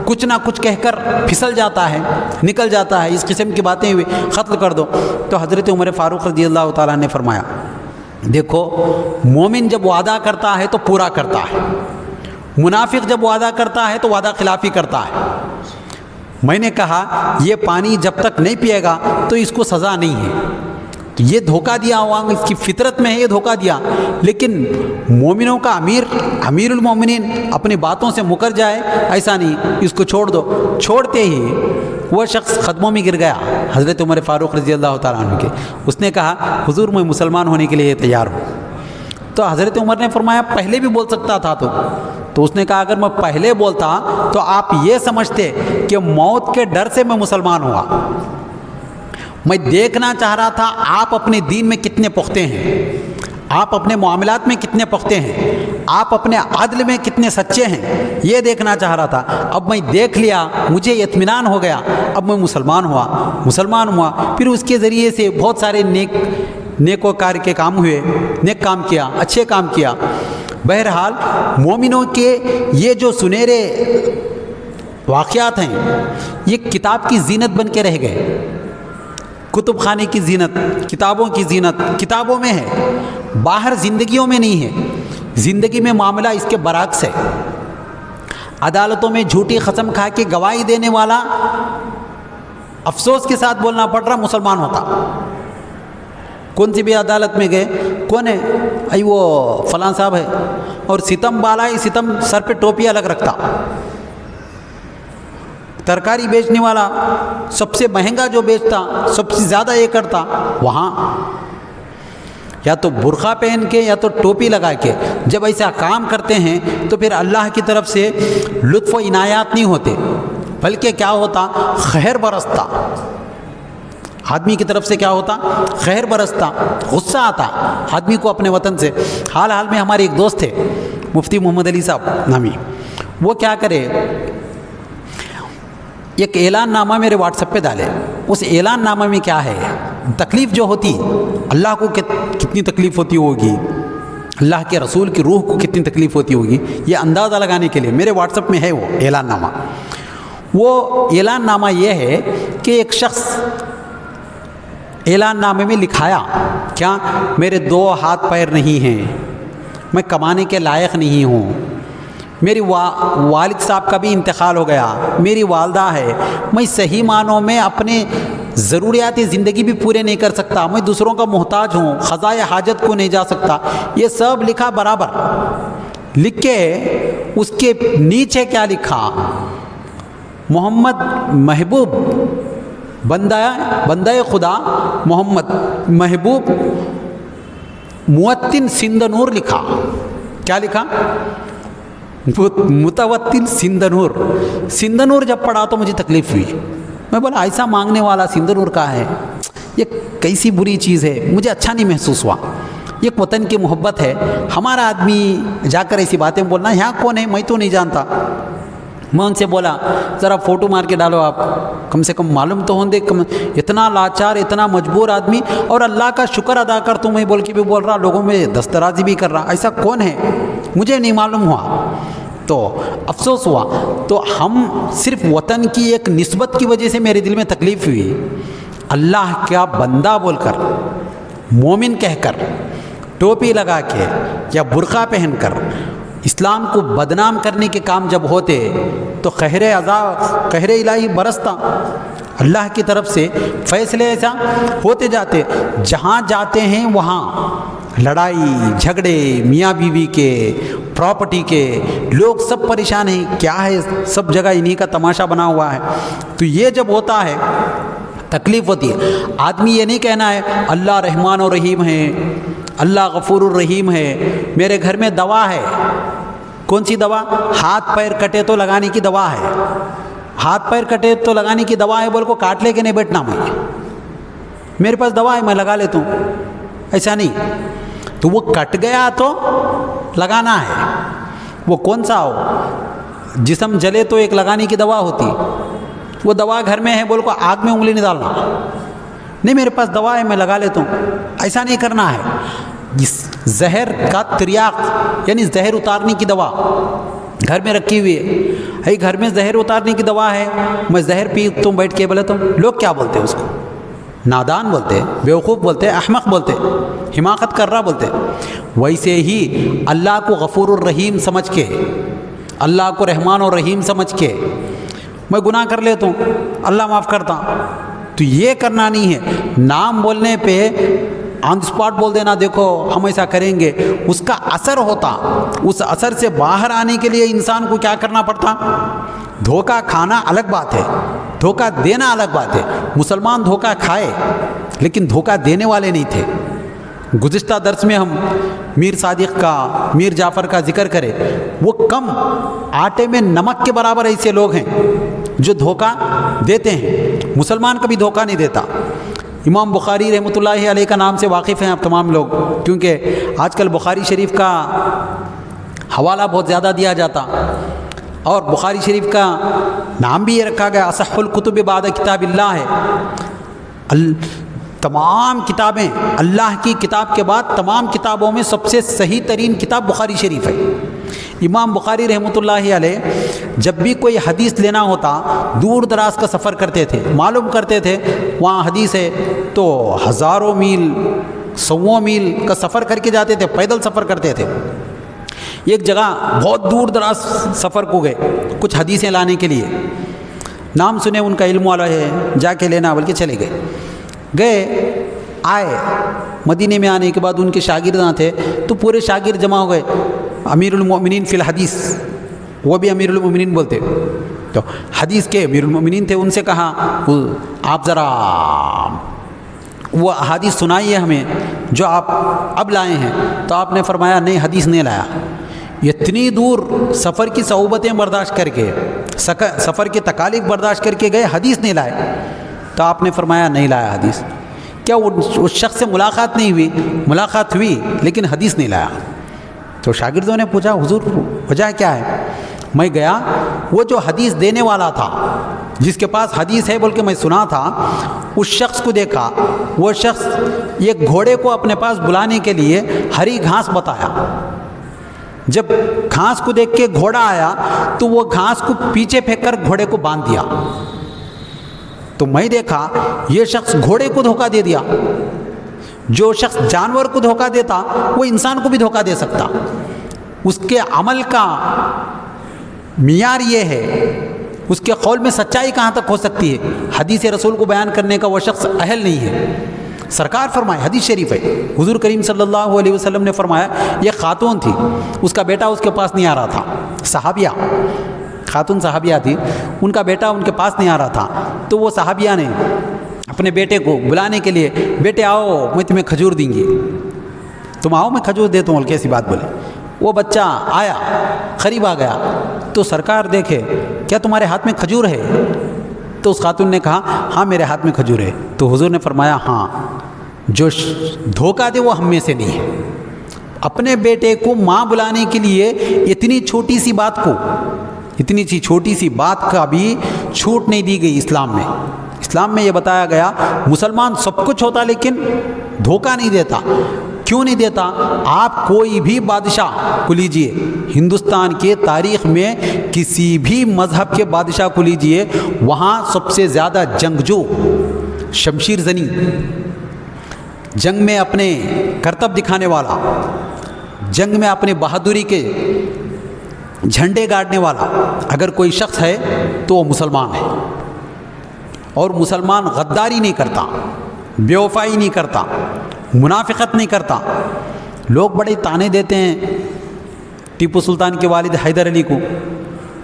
کچھ نہ کچھ کہہ کر پھسل جاتا ہے، نکل جاتا ہے، اس قسم کی باتیں ہوئی، قتل کر دو۔ تو حضرت عمر فاروق رضی اللہ تعالیٰ نے فرمایا دیکھو مومن جب وعدہ کرتا ہے تو پورا کرتا ہے، منافق جب وعدہ کرتا ہے تو وعدہ خلافی کرتا ہے۔ میں نے کہا یہ پانی جب تک نہیں پیے گا تو اس کو سزا نہیں ہے، تو یہ دھوکہ دیا ہوا، اس کی فطرت میں ہے یہ دھوکہ دیا، لیکن مومنوں کا امیر المومنین اپنی باتوں سے مکر جائے ایسا نہیں، اس کو چھوڑ دو۔ چھوڑتے ہی وہ شخص قدموں میں گر گیا حضرت عمر فاروق رضی اللہ تعالیٰ عنہ کے۔ اس نے کہا حضور میں مسلمان ہونے کے لیے تیار ہوں۔ تو حضرت عمر نے فرمایا پہلے بھی بول سکتا تھا تو اس نے کہا اگر میں پہلے بولتا تو آپ یہ سمجھتے کہ موت کے ڈر سے میں مسلمان ہوا، میں دیکھنا چاہ رہا تھا آپ اپنے دین میں کتنے پختے ہیں، آپ اپنے معاملات میں کتنے پختے ہیں، آپ اپنے عدل میں کتنے سچے ہیں، یہ دیکھنا چاہ رہا تھا۔ اب میں دیکھ لیا، مجھے اطمینان ہو گیا، اب میں مسلمان ہوا۔ پھر اس کے ذریعے سے بہت سارے نیکوکار کے کام ہوئے، نیک کام کیا، اچھے کام کیا۔ بہرحال مومنوں کے یہ جو سنہرے واقعات ہیں یہ کتاب کی زینت بن کے رہ گئے، کتب خانے کی زینت، کتابوں کی زینت کتابوں میں ہے، باہر زندگیوں میں نہیں ہے۔ زندگی میں معاملہ اس کے برعکس ہے۔ عدالتوں میں جھوٹی قسم کھا کے گواہی دینے والا افسوس کے ساتھ بولنا پڑ رہا مسلمان ہوتا۔ کون سی بھی عدالت میں گئے، کون ہے؟ ای وہ فلاں صاحب ہے، اور ستم بالا ہی ستم، سر پہ ٹوپی الگ رکھتا۔ ترکاری بیچنے والا سب سے مہنگا جو بیچتا، سب سے زیادہ یہ کرتا، وہاں یا تو برقع پہن کے یا تو ٹوپی لگا کے جب ایسا کام کرتے ہیں تو پھر اللہ کی طرف سے لطف و عنایات نہیں ہوتے، بلکہ کیا ہوتا؟ خیر برستا، آدمی کی طرف سے کیا ہوتا؟ خیر برستا، غصہ آتا آدمی کو اپنے وطن سے۔ حال میں ہمارے ایک دوست تھے مفتی محمد علی صاحب نامی، وہ کیا کرے، ایک اعلان نامہ میرے واٹس ایپ پہ ڈالے۔ اس اعلان نامہ میں کیا ہے، تکلیف جو ہوتی، اللہ کو کتنی تکلیف ہوتی ہوگی، اللہ کے رسول کی روح کو کتنی تکلیف ہوتی ہوگی، یہ اندازہ لگانے کے لیے میرے واٹس ایپ میں ہے وہ اعلان نامہ۔ وہ اعلان نامہ یہ ہے کہ ایک شخص اعلان نامے میں لکھایا کیا، میرے 2 ہاتھ پیر نہیں ہیں، میں کمانے کے لائق نہیں ہوں، میری والد صاحب کا بھی انتقال ہو گیا، میری والدہ ہے، میں صحیح معنوں میں اپنے ضروریات زندگی بھی پورے نہیں کر سکتا، میں دوسروں کا محتاج ہوں، قضائے حاجت کو نہیں جا سکتا۔ یہ سب لکھا برابر، لکھ کے اس کے نیچے کیا لکھا، محمد محبوب بندہ خدا محمد محبوب موطن سندھ نور لکھا۔ کیا لکھا؟ متوطن سندھ نور۔ سندھ نور جب پڑھا تو مجھے تکلیف ہوئی، میں بولا ایسا مانگنے والا سندھ نور کا ہے، یہ کیسی بری چیز ہے، مجھے اچھا نہیں محسوس ہوا۔ یہ وطن کی محبت ہے، ہمارا آدمی جا کر ایسی باتیں بولنا، یہاں کون ہے میں تو نہیں جانتا۔ میں ان سے بولا ذرا فوٹو مار کے ڈالو، آپ کم سے کم معلوم تو ہوں دے، اتنا لاچار اتنا مجبور آدمی، اور اللہ کا شکر ادا کر تو میں بول کے بھی بول رہا، لوگوں میں دسترازی بھی کر رہا، ایسا کون ہے مجھے نہیں معلوم ہوا، تو افسوس ہوا۔ تو ہم صرف وطن کی ایک نسبت کی وجہ سے میرے دل میں تکلیف ہوئی، اللہ کا بندہ بول کر، مومن کہہ کر، ٹوپی لگا کے یا برقع پہن کر اسلام کو بدنام کرنے کے کام جب ہوتے تو قہر الہی برستا، اللہ کی طرف سے فیصلے ایسا ہوتے جاتے، جہاں جاتے ہیں وہاں لڑائی جھگڑے، میاں بیوی کے، پراپرٹی کے، لوگ سب پریشان ہیں، کیا ہے سب جگہ انہی کا تماشا بنا ہوا ہے۔ تو یہ جب ہوتا ہے تکلیف ہوتی ہے۔ آدمی یہ نہیں کہنا ہے اللہ رحمان و رحیم ہے، اللہ غفور الرحیم ہے، میرے گھر میں دوا ہے، کون سی دوا؟ ہاتھ پیر کٹے تو لگانے کی دوا ہے، ہاتھ پیر کٹے تو لگانے کی دوا ہے، بول کو کاٹ لے کے نہیں بیٹھنا، میں میرے پاس دوا ہے میں لگا لیتا ہوں، ایسا نہیں۔ تو وہ کٹ گیا تو لگانا ہے، وہ کون سا ہو، جسم جلے تو ایک لگانے کی دوا ہوتی، وہ دوا گھر میں ہے، بول کو آگ میں انگلی نہیں ڈالنا، نہیں میرے پاس دوا ہے میں لگا لیتا ہوں، ایسا نہیں کرنا ہے۔ زہر کا تریاق یعنی زہر اتارنے کی دوا گھر میں رکھی ہوئی ہے، گھر میں زہر اتارنے کی دوا ہے، میں زہر پی تم بیٹھ کے بولے تو لوگ کیا بولتے ہیں اس کو؟ نادان بولتے، بیوقوف بولتے، احمق بولتے، حماقت کر رہا بولتے۔ ویسے ہی اللہ کو غفور الرحیم سمجھ کے، اللہ کو رحمان اور رحیم سمجھ کے میں گناہ کر لیتا ہوں، اللہ معاف کرتا، تو یہ کرنا نہیں ہے۔ نام بولنے پہ آن اسپاٹ بول دینا دیکھو ہم ایسا کریں گے، اس کا اثر ہوتا، اس اثر سے باہر آنے کے لیے انسان کو کیا کرنا پڑتا؟ دھوکہ کھانا الگ بات ہے، دھوکہ دینا الگ بات ہے۔ مسلمان دھوکہ کھائے لیکن دھوکہ دینے والے نہیں تھے۔ گزشتہ درس میں ہم میر صادق کا، میر جعفر کا ذکر کرے، وہ کم آٹے میں نمک کے برابر ایسے لوگ ہیں جو دھوکہ دیتے ہیں، مسلمان کبھی دھوکہ نہیں دیتا۔ امام بخاری رحمۃ اللہ علیہ کا نام سے واقف ہیں آپ تمام لوگ، کیونکہ آج کل بخاری شریف کا حوالہ بہت زیادہ دیا جاتا، اور بخاری شریف کا نام بھی یہ رکھا گیا اصح الکتب بعد کتاب اللہ ہے۔ تمام کتابیں، اللہ کی کتاب کے بعد تمام کتابوں میں سب سے صحیح ترین کتاب بخاری شریف ہے۔ امام بخاری رحمۃ اللہ علیہ جب بھی کوئی حدیث لینا ہوتا دور دراز کا سفر کرتے تھے، معلوم کرتے تھے وہاں حدیث ہے تو ہزاروں میل، سووں میل کا سفر کر کے جاتے تھے، پیدل سفر کرتے تھے۔ ایک جگہ بہت دور دراز سفر کو گئے کچھ حدیثیں لانے کے لیے، نام سنے ان کا علم والا ہے، جا کے لینا بلکہ چلے گئے آئے مدینے میں آنے کے بعد ان کے شاگرداں تھے تو پورے شاگرد جمع ہو گئے، امیر المؤمنین فی الحدیث، وہ بھی امیر المؤمنین بولتے، تو حدیث کے امیر المؤمنین تھے، ان سے کہا آپ ذرا وہ احادیث سنائیے ہمیں جو آپ اب لائے ہیں، تو آپ نے فرمایا نہیں حدیث نہیں لایا، اتنی دور سفر کی صعوبتیں برداشت کر کے، سفر کی تکالیف برداشت کر کے گئے، حدیث نہیں لائے۔ تو آپ نے فرمایا نہیں لایا حدیث۔ کیا اس شخص سے ملاقات نہیں ہوئی؟ ملاقات ہوئی لیکن حدیث نہیں لایا۔ تو شاگردوں نے پوچھا حضور وجہ کیا ہے؟ میں گیا، وہ جو حدیث دینے والا تھا، جس کے پاس حدیث ہے بول کے میں سنا تھا، اس شخص کو دیکھا، وہ شخص ایک گھوڑے کو اپنے پاس بلانے کے لیے ہری گھاس بتایا۔ جب گھاس کو دیکھ کے گھوڑا آیا تو وہ گھاس کو پیچھے پھینک کر گھوڑے کو باندھ دیا۔ تو میں دیکھا یہ شخص گھوڑے کو دھوکہ دے دیا۔ جو شخص جانور کو دھوکہ دیتا وہ انسان کو بھی دھوکہ دے سکتا۔ اس کے عمل کا معیار یہ ہے، اس کے قول میں سچائی کہاں تک ہو سکتی ہے، حدیث رسول کو بیان کرنے کا وہ شخص اہل نہیں ہے۔ سرکار فرمائے، حدیث شریف ہے، حضور کریم صلی اللہ علیہ وسلم نے فرمایا، یہ خاتون تھی، اس کا بیٹا اس کے پاس نہیں آ رہا تھا، صحابیہ، خاتون صحابیہ تھی، ان کا بیٹا ان کے پاس نہیں آ رہا تھا، تو وہ صحابیہ نے اپنے بیٹے کو بلانے کے لیے، بیٹے آؤ میں تمہیں کھجور دیں گی، تم آؤ میں کھجور دیتا ہوں، کیسی بات بولے۔ وہ بچہ آیا، قریب آ گیا، تو سرکار دیکھے کیا تمہارے ہاتھ میں کھجور ہے؟ تو اس خاتون نے کہا ہاں میرے ہاتھ میں کھجور ہے۔ تو حضور نے فرمایا ہاں، جو دھوکہ دے وہ ہم میں سے نہیں ہے۔ اپنے بیٹے کو ماں بلانے کے لیے اتنی چھوٹی سی بات کو، اتنی سی چھوٹی سی بات کا بھی چھوٹ نہیں دی گئی اسلام میں۔ اسلام میں یہ بتایا گیا مسلمان سب کچھ ہوتا لیکن دھوکہ نہیں دیتا۔ کیوں نہیں دیتا؟ آپ کوئی بھی بادشاہ کو لیجئے، ہندوستان کے تاریخ میں کسی بھی مذہب کے بادشاہ کو لیجئے، وہاں سب سے زیادہ جنگجو، شمشیر زنی، جنگ میں اپنے کرتب دکھانے والا، جنگ میں اپنے بہادری کے جھنڈے گاڑنے والا اگر کوئی شخص ہے تو وہ مسلمان ہے۔ اور مسلمان غداری نہیں کرتا، بے وفائی نہیں کرتا، منافقت نہیں کرتا۔ لوگ بڑے تانے دیتے ہیں ٹیپو سلطان کے والد حیدر علی کو،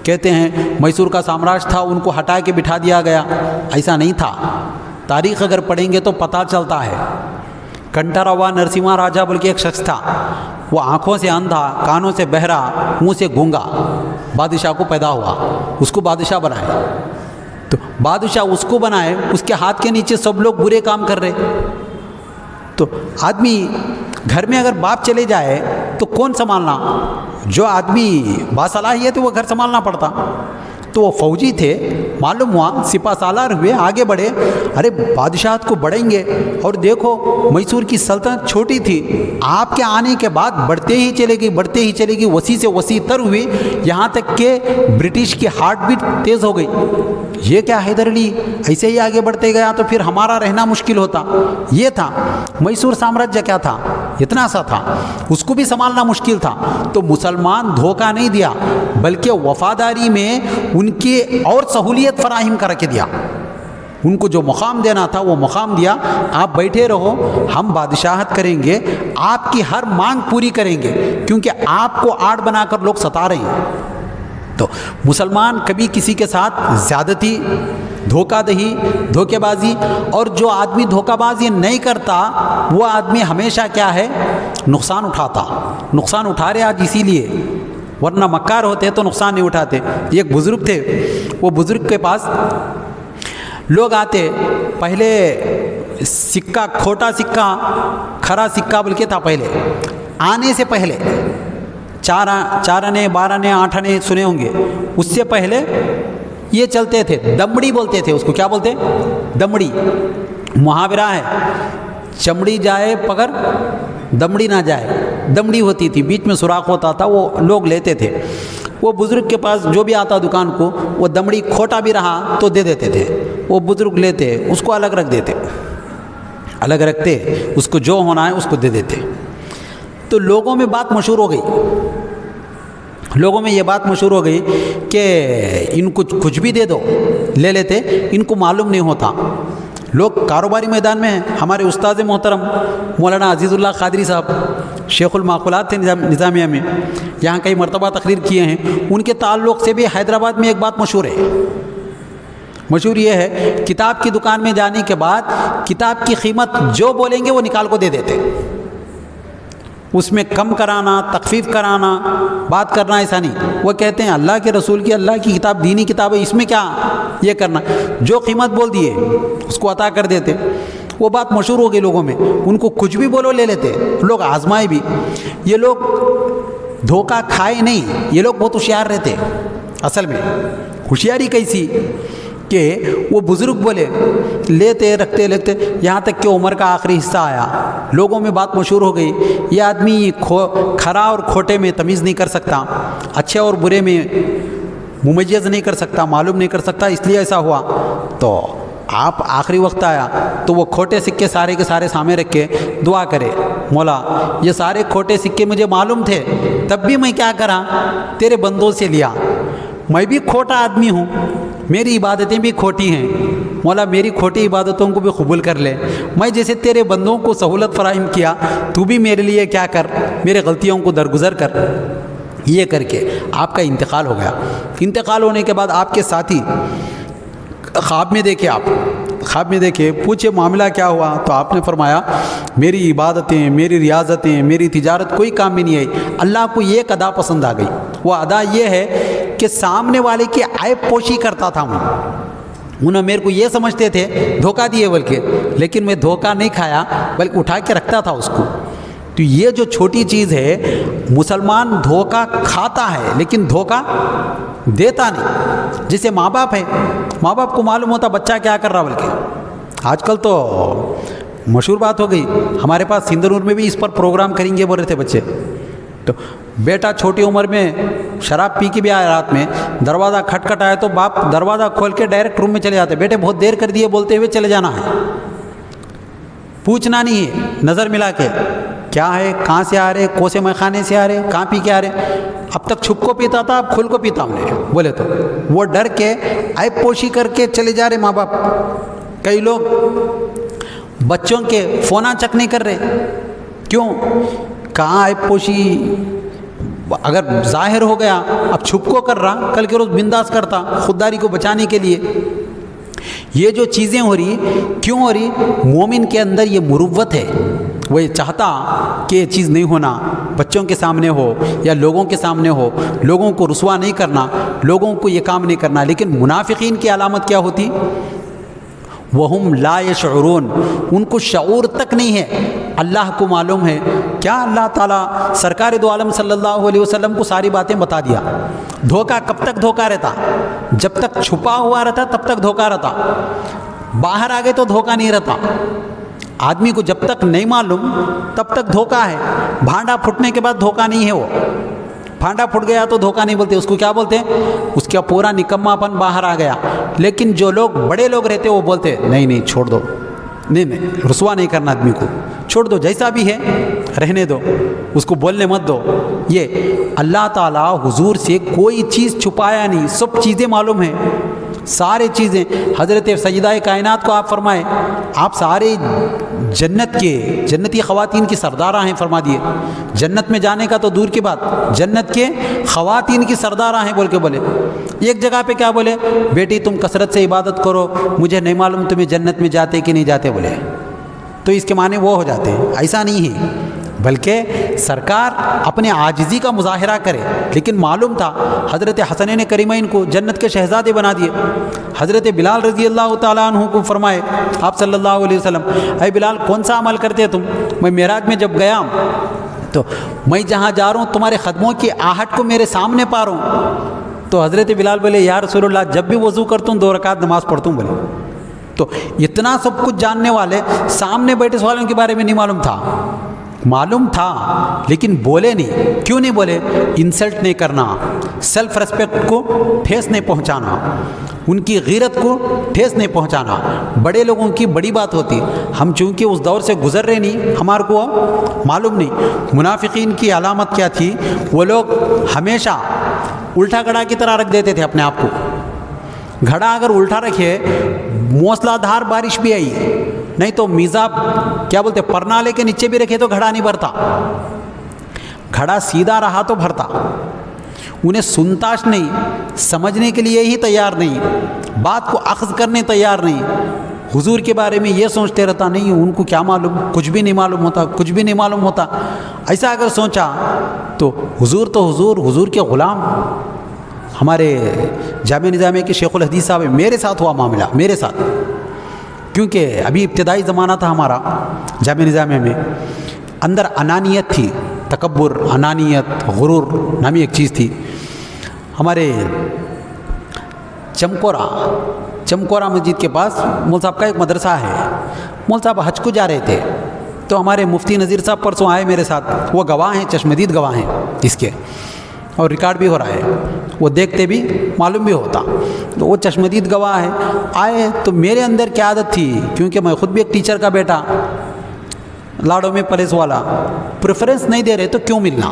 کہتے ہیں میسور کا سامراج تھا ان کو ہٹا کے بٹھا دیا گیا، ایسا نہیں تھا۔ تاریخ اگر پڑھیں گے تو پتہ چلتا ہے۔ کنٹاروا نرسمہا راجا بول کے ایک شخص تھا، وہ آنکھوں سے اندھا، کانوں سے بہرا، منہ سے گونگا، بادشاہ کو پیدا ہوا، اس کو بادشاہ بنائے۔ تو بادشاہ اس کو بنائے، اس کے ہاتھ کے نیچے سب لوگ برے کام کر رہے۔ تو آدمی گھر میں اگر باپ چلے جائے تو کون سنبھالنا؟ جو آدمی باصلاحیت ہے وہ گھر سنبھالنا پڑتا۔ تو وہ فوجی تھے، معلوم ہوا سپہ سالار ہوئے، آگے بڑھے، ارے بادشاہت کو بڑھیں گے، اور دیکھو میسور کی سلطنت چھوٹی تھی، آپ کے آنے کے بعد بڑھتے ہی چلے گی، بڑھتے ہی چلے گی، وسیع سے وسیع تر ہوئی، یہاں تک کہ برٹش کی ہارٹ بیٹ تیز ہو گئی۔ یہ کیا حیدر علی ایسے ہی آگے بڑھتے گیا تو پھر ہمارا رہنا مشکل ہوتا۔ یہ تھا میسور سامراجیہ، کیا تھا؟ اتنا سا تھا، اس کو بھی سنبھالنا مشکل تھا۔ تو مسلمان دھوکہ نہیں دیا بلکہ وفاداری میں ان کی اور سہولیت فراہم کر کے دیا، ان کو جو مقام دینا تھا وہ مقام دیا۔ آپ بیٹھے رہو، ہم بادشاہت کریں گے، آپ کی ہر مانگ پوری کریں گے، کیونکہ آپ کو آڑ بنا کر لوگ ستا رہے ہیں۔ تو مسلمان کبھی کسی کے ساتھ زیادتی، دھوکہ دہی، دھوکے بازی، اور جو آدمی دھوکہ بازی نہیں کرتا وہ آدمی ہمیشہ کیا ہے؟ نقصان اٹھاتا، نقصان اٹھا رہے آج اسی لیے، ورنہ مکار ہوتے تو نقصان نہیں اٹھاتے۔ ایک بزرگ تھے، وہ بزرگ کے پاس لوگ آتے، پہلے سکہ، کھوٹا سکہ، کھرا سکہ بلکہ تھا پہلے، آنے سے پہلے 4 آنے 12 آنے 8 آنے سنے ہوں گے، اس سے پہلے یہ چلتے تھے، دمڑی بولتے تھے اس کو، کیا بولتے؟ دمڑی، محاورہ ہے، چمڑی جائے پگر دمڑی نہ جائے، دمڑی ہوتی تھی، بیچ میں سوراخ ہوتا تھا، وہ لوگ لیتے تھے۔ وہ بزرگ کے پاس جو بھی آتا دکان کو، وہ دمڑی کھوٹا بھی رہا تو دے دیتے تھے، وہ بزرگ لیتے، اس کو الگ رکھ دیتے، الگ رکھتے، اس کو جو ہونا ہے اس کو دے دیتے۔ تو لوگوں میں بات مشہور ہو گئی، لوگوں میں یہ بات مشہور ہو گئی کہ ان کو کچھ بھی دے دو، لے لیتے، ان کو معلوم نہیں ہوتا۔ لوگ کاروباری میدان میں ہیں۔ ہمارے استاد محترم مولانا عزیز اللہ قادری صاحب شیخ المعقولات تھے نظامیہ میں، یہاں کئی مرتبہ تقریر کیے ہیں، ان کے تعلق سے بھی حیدرآباد میں ایک بات مشہور ہے، مشہور یہ ہے، کتاب کی دکان میں جانے کے بعد کتاب کی قیمت جو بولیں گے وہ نکال کو دے دیتے، اس میں کم کرانا، تخفیف کرانا، بات کرنا ایسا نہیں۔ وہ کہتے ہیں اللہ کے رسول کی، اللہ کی کتاب دینی کتاب ہے، اس میں کیا یہ کرنا، جو قیمت بول دیے اس کو عطا کر دیتے۔ وہ بات مشہور ہو گئی لوگوں میں، ان کو کچھ بھی بولو لے لیتے، لوگ آزمائے بھی۔ یہ لوگ دھوکہ کھائے نہیں، یہ لوگ بہت ہوشیار رہتے۔ اصل میں ہوشیاری کیسی کہ وہ بزرگ بولے لیتے رکھتے لیتے، یہاں تک کہ عمر کا آخری حصہ آیا، لوگوں میں بات مشہور ہو گئی، یہ آدمی کھرا اور کھوٹے میں تمیز نہیں کر سکتا، اچھے اور برے میں ممیز نہیں کر سکتا، معلوم نہیں کر سکتا، اس لیے ایسا ہوا۔ تو آپ آخری وقت آیا تو وہ کھوٹے سکے سارے کے سارے سامنے رکھ کے دعا کرے، مولا یہ سارے کھوٹے سکے مجھے معلوم تھے، تب بھی میں کیا کرا، تیرے بندوں سے لیا، میں بھی کھوٹا آدمی ہوں، میری عبادتیں بھی کھوٹی ہیں، مولا میری کھوٹی عبادتوں کو بھی قبول کر لے، میں جیسے تیرے بندوں کو سہولت فراہم کیا، تو بھی میرے لیے کیا کر، میرے غلطیوں کو درگزر کر۔ یہ کر کے آپ کا انتقال ہو گیا۔ انتقال ہونے کے بعد آپ کے ساتھی خواب میں دیکھے، آپ خواب میں دیکھے، پوچھے معاملہ کیا ہوا، تو آپ نے فرمایا میری عبادتیں، میری ریاضتیں، میری تجارت کوئی کام میں نہیں آئی، اللہ کو یہ ایک ادا پسند آ گئی۔ وہ ادا یہ ہے کہ سامنے والے کی عیب پوشی کرتا تھا میں، انہوں میرے کو یہ سمجھتے تھے دھوکہ دیے، بلکہ لیکن میں دھوکہ نہیں کھایا بلکہ اٹھا کے رکھتا تھا اس کو۔ تو یہ جو چھوٹی چیز ہے، مسلمان دھوکہ کھاتا ہے لیکن دھوکہ دیتا نہیں۔ جیسے ماں باپ ہے، ماں باپ کو معلوم ہوتا بچہ کیا کر رہا، بلکہ آج کل تو مشہور بات ہو گئی، ہمارے پاس سندھنور میں بھی اس پر پروگرام کریں گے بول رہے تھے بچے، تو بیٹا چھوٹی عمر میں شراب پی کے بھی آیا، رات میں دروازہ کھٹکھٹایا تو باپ دروازہ کھول کے ڈائریکٹ روم میں چلے جاتے، بیٹے بہت دیر کر دیے بولتے ہوئے چلے جانا ہے، پوچھنا نہیں ہے، نظر ملا کے کیا ہے، کہاں سے آ رہے، کوسے میخانے سے آ رہے، کہاں پی کے آ رہے، اب تک چھپ کو پیتا تھا اب کھل کو پیتا ہوں نے بولے، تو وہ ڈر کے عیب پوشی کر کے چلے جا رہے ماں باپ۔ کئی لوگ بچوں کے فونا چیک نہیں کر رہے، کیوں، کہاں عیب پوشی، اگر ظاہر ہو گیا اب چھپ کو کر رہا، کل کے روز بنداس کرتا خودداری کو بچانے کے لیے۔ یہ جو چیزیں ہو رہی کیوں ہو رہی، مومن کے اندر یہ مروت ہے، وہ یہ چاہتا کہ یہ چیز نہیں ہونا، بچوں کے سامنے ہو یا لوگوں کے سامنے ہو، لوگوں کو رسوا نہیں کرنا، لوگوں کو یہ کام نہیں کرنا۔ لیکن منافقین کی علامت کیا ہوتی، وہم لا یشعرون، ان کو شعور تک نہیں ہے۔ اللہ کو معلوم ہے، کیا اللہ تعالیٰ سرکار دو عالم صلی اللہ علیہ وسلم کو ساری باتیں بتا دیا۔ دھوکہ کب تک دھوکہ رہتا، جب تک چھپا ہوا رہتا تب تک دھوکہ رہتا، باہر آ گئے تو دھوکہ نہیں رہتا۔ آدمی کو جب تک نہیں معلوم تب تک دھوکہ ہے، بھانڈا پھٹنے کے بعد دھوکہ نہیں ہے۔ وہ بھانڈا پھٹ گیا تو دھوکہ نہیں بولتے، اس کو کیا بولتے ہیں، اس کا پورا نکما پن باہر آ گیا۔ لیکن جو لوگ بڑے لوگ رہتے وہ بولتے نہیں چھوڑ دو، نہیں رسوا نہیں کرنا آدمی کو، چھوڑ دو، جیسا بھی ہے رہنے دو، اس کو بولنے مت دو۔ یہ اللہ تعالیٰ حضور سے کوئی چیز چھپایا نہیں، سب چیزیں معلوم ہیں، سارے چیزیں۔ حضرت سیدہ کائنات کو آپ فرمائے، آپ سارے جنت کے جنتی خواتین کی سردارہ ہیں، فرما دیے جنت میں جانے کا تو دور کی بات، جنت کے خواتین کی سردارہ ہیں بول کے بولے۔ ایک جگہ پہ کیا بولے، بیٹی تم کثرت سے عبادت کرو، مجھے نہیں معلوم تمہیں جنت میں جاتے کہ نہیں جاتے بولے، تو اس کے معنی وہ ہو جاتے ہیں، ایسا نہیں ہے، بلکہ سرکار اپنے عاجزی کا مظاہرہ کرے۔ لیکن معلوم تھا، حضرت حسنین کریمین کو جنت کے شہزادے بنا دیے۔ حضرت بلال رضی اللہ تعالیٰ عنہ کو فرمائے آپ صلی اللہ علیہ وسلم، اے بلال کون سا عمل کرتے تم، میں معراج میں جب گیا تو میں جہاں جا رہا ہوں تمہارے قدموں کی آہٹ کو میرے سامنے پا رہا ہوں۔ تو حضرت بلال بولے یا رسول اللہ جب بھی وضو کرتا ہوں 2 رکعت نماز پڑھتا ہوں بولے۔ تو اتنا سب کچھ جاننے والے سامنے بیٹھے والوں کے بارے میں نہیں معلوم تھا، معلوم تھا لیکن بولے نہیں۔ کیوں نہیں بولے، انسلٹ نہیں کرنا، سیلف ریسپیکٹ کو ٹھیس نہیں پہنچانا، ان کی غیرت کو ٹھیس نہیں پہنچانا، بڑے لوگوں کی بڑی بات ہوتی۔ ہم چونکہ اس دور سے گزر رہے نہیں، ہمارے کو معلوم نہیں۔ منافقین کی علامت کیا تھی، وہ لوگ ہمیشہ الٹا گھڑا کی طرح رکھ دیتے تھے اپنے آپ کو۔ گھڑا اگر الٹا رکھے، موسلا دھار بارش بھی آئی، نہیں تو میزاب کیا بولتے پرنالے کے نیچے بھی رکھے تو گھڑا نہیں بھرتا، گھڑا سیدھا رہا تو بھرتا۔ انہیں سنتاش نہیں، سمجھنے کے لیے ہی تیار نہیں، بات کو اخذ کرنے تیار نہیں، حضور کے بارے میں یہ سوچتے رہتا نہیں ان کو کیا معلوم، کچھ بھی نہیں معلوم ہوتا، کچھ بھی نہیں معلوم ہوتا. ایسا اگر سوچا تو حضور کے غلام ہمارے جامعہ نظامیہ کے شیخ الحدیث صاحب، میرے ساتھ ہوا معاملہ، میرے ساتھ، کیونکہ ابھی ابتدائی زمانہ تھا ہمارا جامعہ نظامیہ میں. اندر انانیت تھی، تکبر، انانیت، غرور نامی ایک چیز تھی. ہمارے چمکورہ مسجد کے پاس مول صاحب کا ایک مدرسہ ہے. مول صاحب حج کو جا رہے تھے تو ہمارے مفتی نذیر صاحب پرسوں آئے میرے ساتھ، وہ گواہ ہیں، چشمدید گواہ ہیں اس کے، اور ریکارڈ بھی ہو رہا ہے، وہ دیکھتے بھی معلوم بھی ہوتا. تو وہ چشمدید گواہ ہے. آئے تو میرے اندر کیا عادت تھی، کیونکہ میں خود بھی ایک ٹیچر کا بیٹا، لاڑوں میں پولیس والا، پریفرنس نہیں دے رہے تو کیوں ملنا.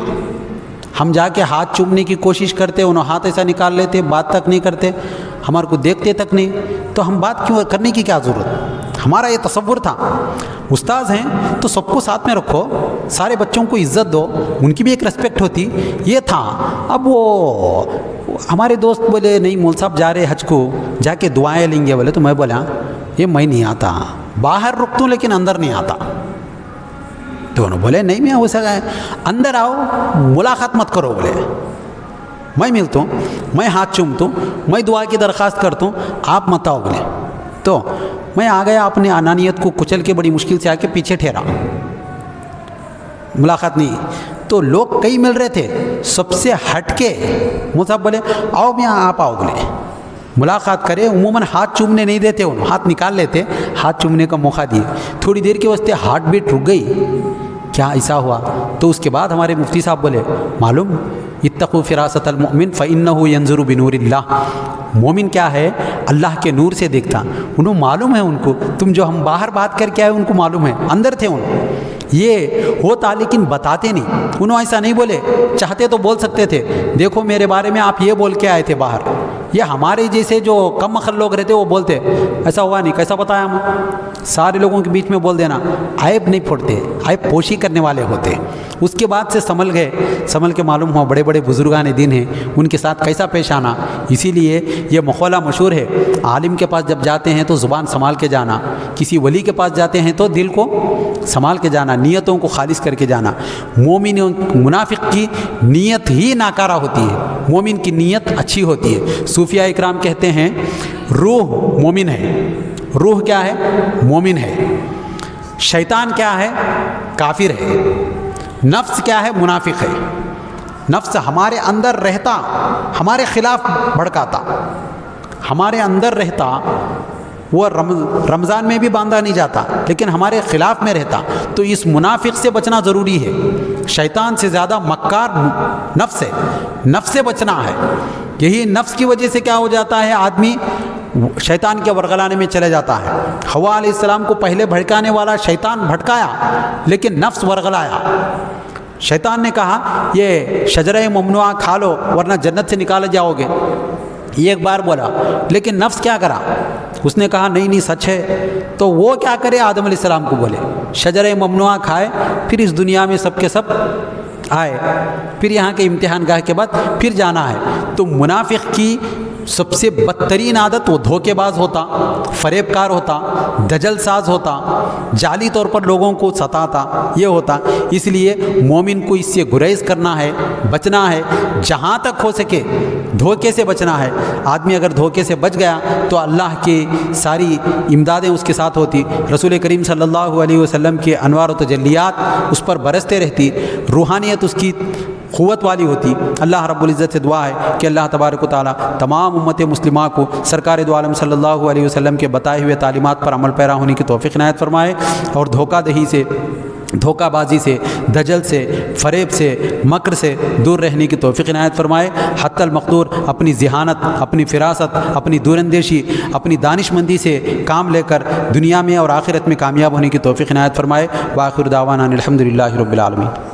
ہم جا کے ہاتھ چومنے کی کوشش کرتے، انہوں ہاتھ ایسا نکال لیتے، بات تک نہیں کرتے، ہمارے کو دیکھتے تک نہیں، تو ہم بات کیوں کرنے کی کیا ضرورت. ہمارا یہ تصور تھا استاذ ہیں تو سب کو ساتھ میں رکھو، سارے بچوں کو عزت دو، ان کی بھی ایک ریسپیکٹ ہوتی، یہ تھا. اب وہ ہمارے دوست بولے نہیں مول صاحب جا رہے حج کو، جا کے دعائیں لیں گے بولے. تو میں بولا یہ میں نہیں آتا، باہر رکتا ہوں لیکن اندر نہیں آتا. تو انہوں بولے نہیں میں ہو سکا ہے، اندر آؤ، ملاقات مت کرو. بولے میں ملتا ہوں، میں ہاتھ چومتا ہوں، میں دعا کی درخواست کرتا ہوں، آپ مت آؤ. بولے تو میں آ گیا، اپنے انانیت کو کچل کے بڑی مشکل سے آ کے پیچھے ٹھہرا، ملاقات نہیں. تو لوگ کئی مل رہے تھے، سب سے ہٹ کے مول صاحب بولے آؤ یہاں، آپ آؤ. بولے ملاقات کرے. عموماً ہاتھ چومنے نہیں دیتے، انہوں ہاتھ نکال لیتے، ہاتھ چومنے کا موقع دیے. تھوڑی دیر کے واسطے ہارٹ بیٹ رک گئی، کیا ایسا ہوا. تو اس کے بعد ہمارے مفتی صاحب بولے معلوم اتقوا فراست المؤمن فإنه ينظر بنور اللہ. مومن کیا ہے، اللہ کے نور سے دیکھتا. انہوں معلوم ہے، ان کو تم جو ہم باہر بات کر کے آئے ان کو معلوم ہے، اندر تھے ان. یہ ہوتا لیکن بتاتے نہیں. انہوں ایسا نہیں بولے، چاہتے تو بول سکتے تھے دیکھو میرے بارے میں آپ یہ بول کے آئے تھے باہر. یہ ہمارے جیسے جو کم عقل لوگ رہتے وہ بولتے ایسا ہوا نہیں، کیسا بتایا ہم. سارے لوگوں کے بیچ میں بول دینا، عیب نہیں پھوڑتے، عیب پوشی کرنے والے ہوتے. اس کے بعد سے سنبھل گئے، سنبھل کے معلوم ہوا بڑے بڑے بزرگان دین ہیں، ان کے ساتھ کیسا پیش آنا. اسی لیے یہ مقولہ مشہور ہے، عالم کے پاس جب جاتے ہیں تو زبان سنبھال کے جانا، کسی ولی کے پاس جاتے ہیں تو دل کو سنبھال کے جانا، نیتوں کو خالص کر کے جانا. مومن منافق کی نیت ہی ناکارہ ہوتی ہے، مومن کی نیت اچھی ہوتی ہے. صوفیاء اکرام کہتے ہیں روح مومن ہے. روح کیا ہے؟ مومن ہے. شیطان کیا ہے؟ کافر ہے. نفس کیا ہے؟ منافق ہے. نفس ہمارے اندر رہتا، ہمارے خلاف بھڑکاتا، ہمارے اندر رہتا. وہ رمضان میں بھی باندھا نہیں جاتا لیکن ہمارے خلاف میں رہتا. تو اس منافق سے بچنا ضروری ہے. شیطان سے زیادہ مکار نفس ہے، نفس سے بچنا ہے. یہی نفس کی وجہ سے کیا ہو جاتا ہے، آدمی شیطان کے ورغلانے میں چلے جاتا ہے. حوا علیہ السلام کو پہلے بھڑکانے والا شیطان بھٹکایا لیکن نفس ورغلایا. شیطان نے کہا یہ شجرہ ممنوعہ کھا لو ورنہ جنت سے نکالے جاؤ گے، یہ ایک بار بولا. لیکن نفس کیا کرا، اس نے کہا نہیں نہیں سچ ہے. تو وہ کیا کرے، آدم علیہ السلام کو بولے شجرہ ممنوعہ کھائے، پھر اس دنیا میں سب کے سب آئے، پھر یہاں کے امتحان گاہ کے بعد پھر جانا ہے. تو منافق کی سب سے بدترین عادت وہ دھوکے باز ہوتا، فریب کار ہوتا، دجل ساز ہوتا، جعلی طور پر لوگوں کو ستاتا، یہ ہوتا. اس لیے مومن کو اس سے گریز کرنا ہے، بچنا ہے، جہاں تک ہو سکے دھوکے سے بچنا ہے. آدمی اگر دھوکے سے بچ گیا تو اللہ کی ساری امدادیں اس کے ساتھ ہوتی. رسول کریم صلی اللہ علیہ وسلم کے انوار و تجلیات اس پر برستے رہتی، روحانیت اس کی قوت والی ہوتی. اللہ رب العزت سے دعا ہے کہ اللہ تبارک و تعالی تمام امت مسلمہ کو سرکار دو عالم صلی اللہ علیہ وسلم کے بتائے ہوئے تعلیمات پر عمل پیرا ہونے کی توفیق عنایت فرمائے، اور دھوکہ دہی سے، دھوکہ بازی سے، دجل سے، فریب سے، مکر سے دور رہنے کی توفیق عنایت فرمائے. حتی المقدور اپنی ذہانت، اپنی فراست، اپنی دوراندیشی، اپنی دانش مندی سے کام لے کر دنیا میں اور آخرت میں کامیاب ہونے کی توفیق عنایت فرمائے. وآخر دعوانا الحمدللہ رب العالمین.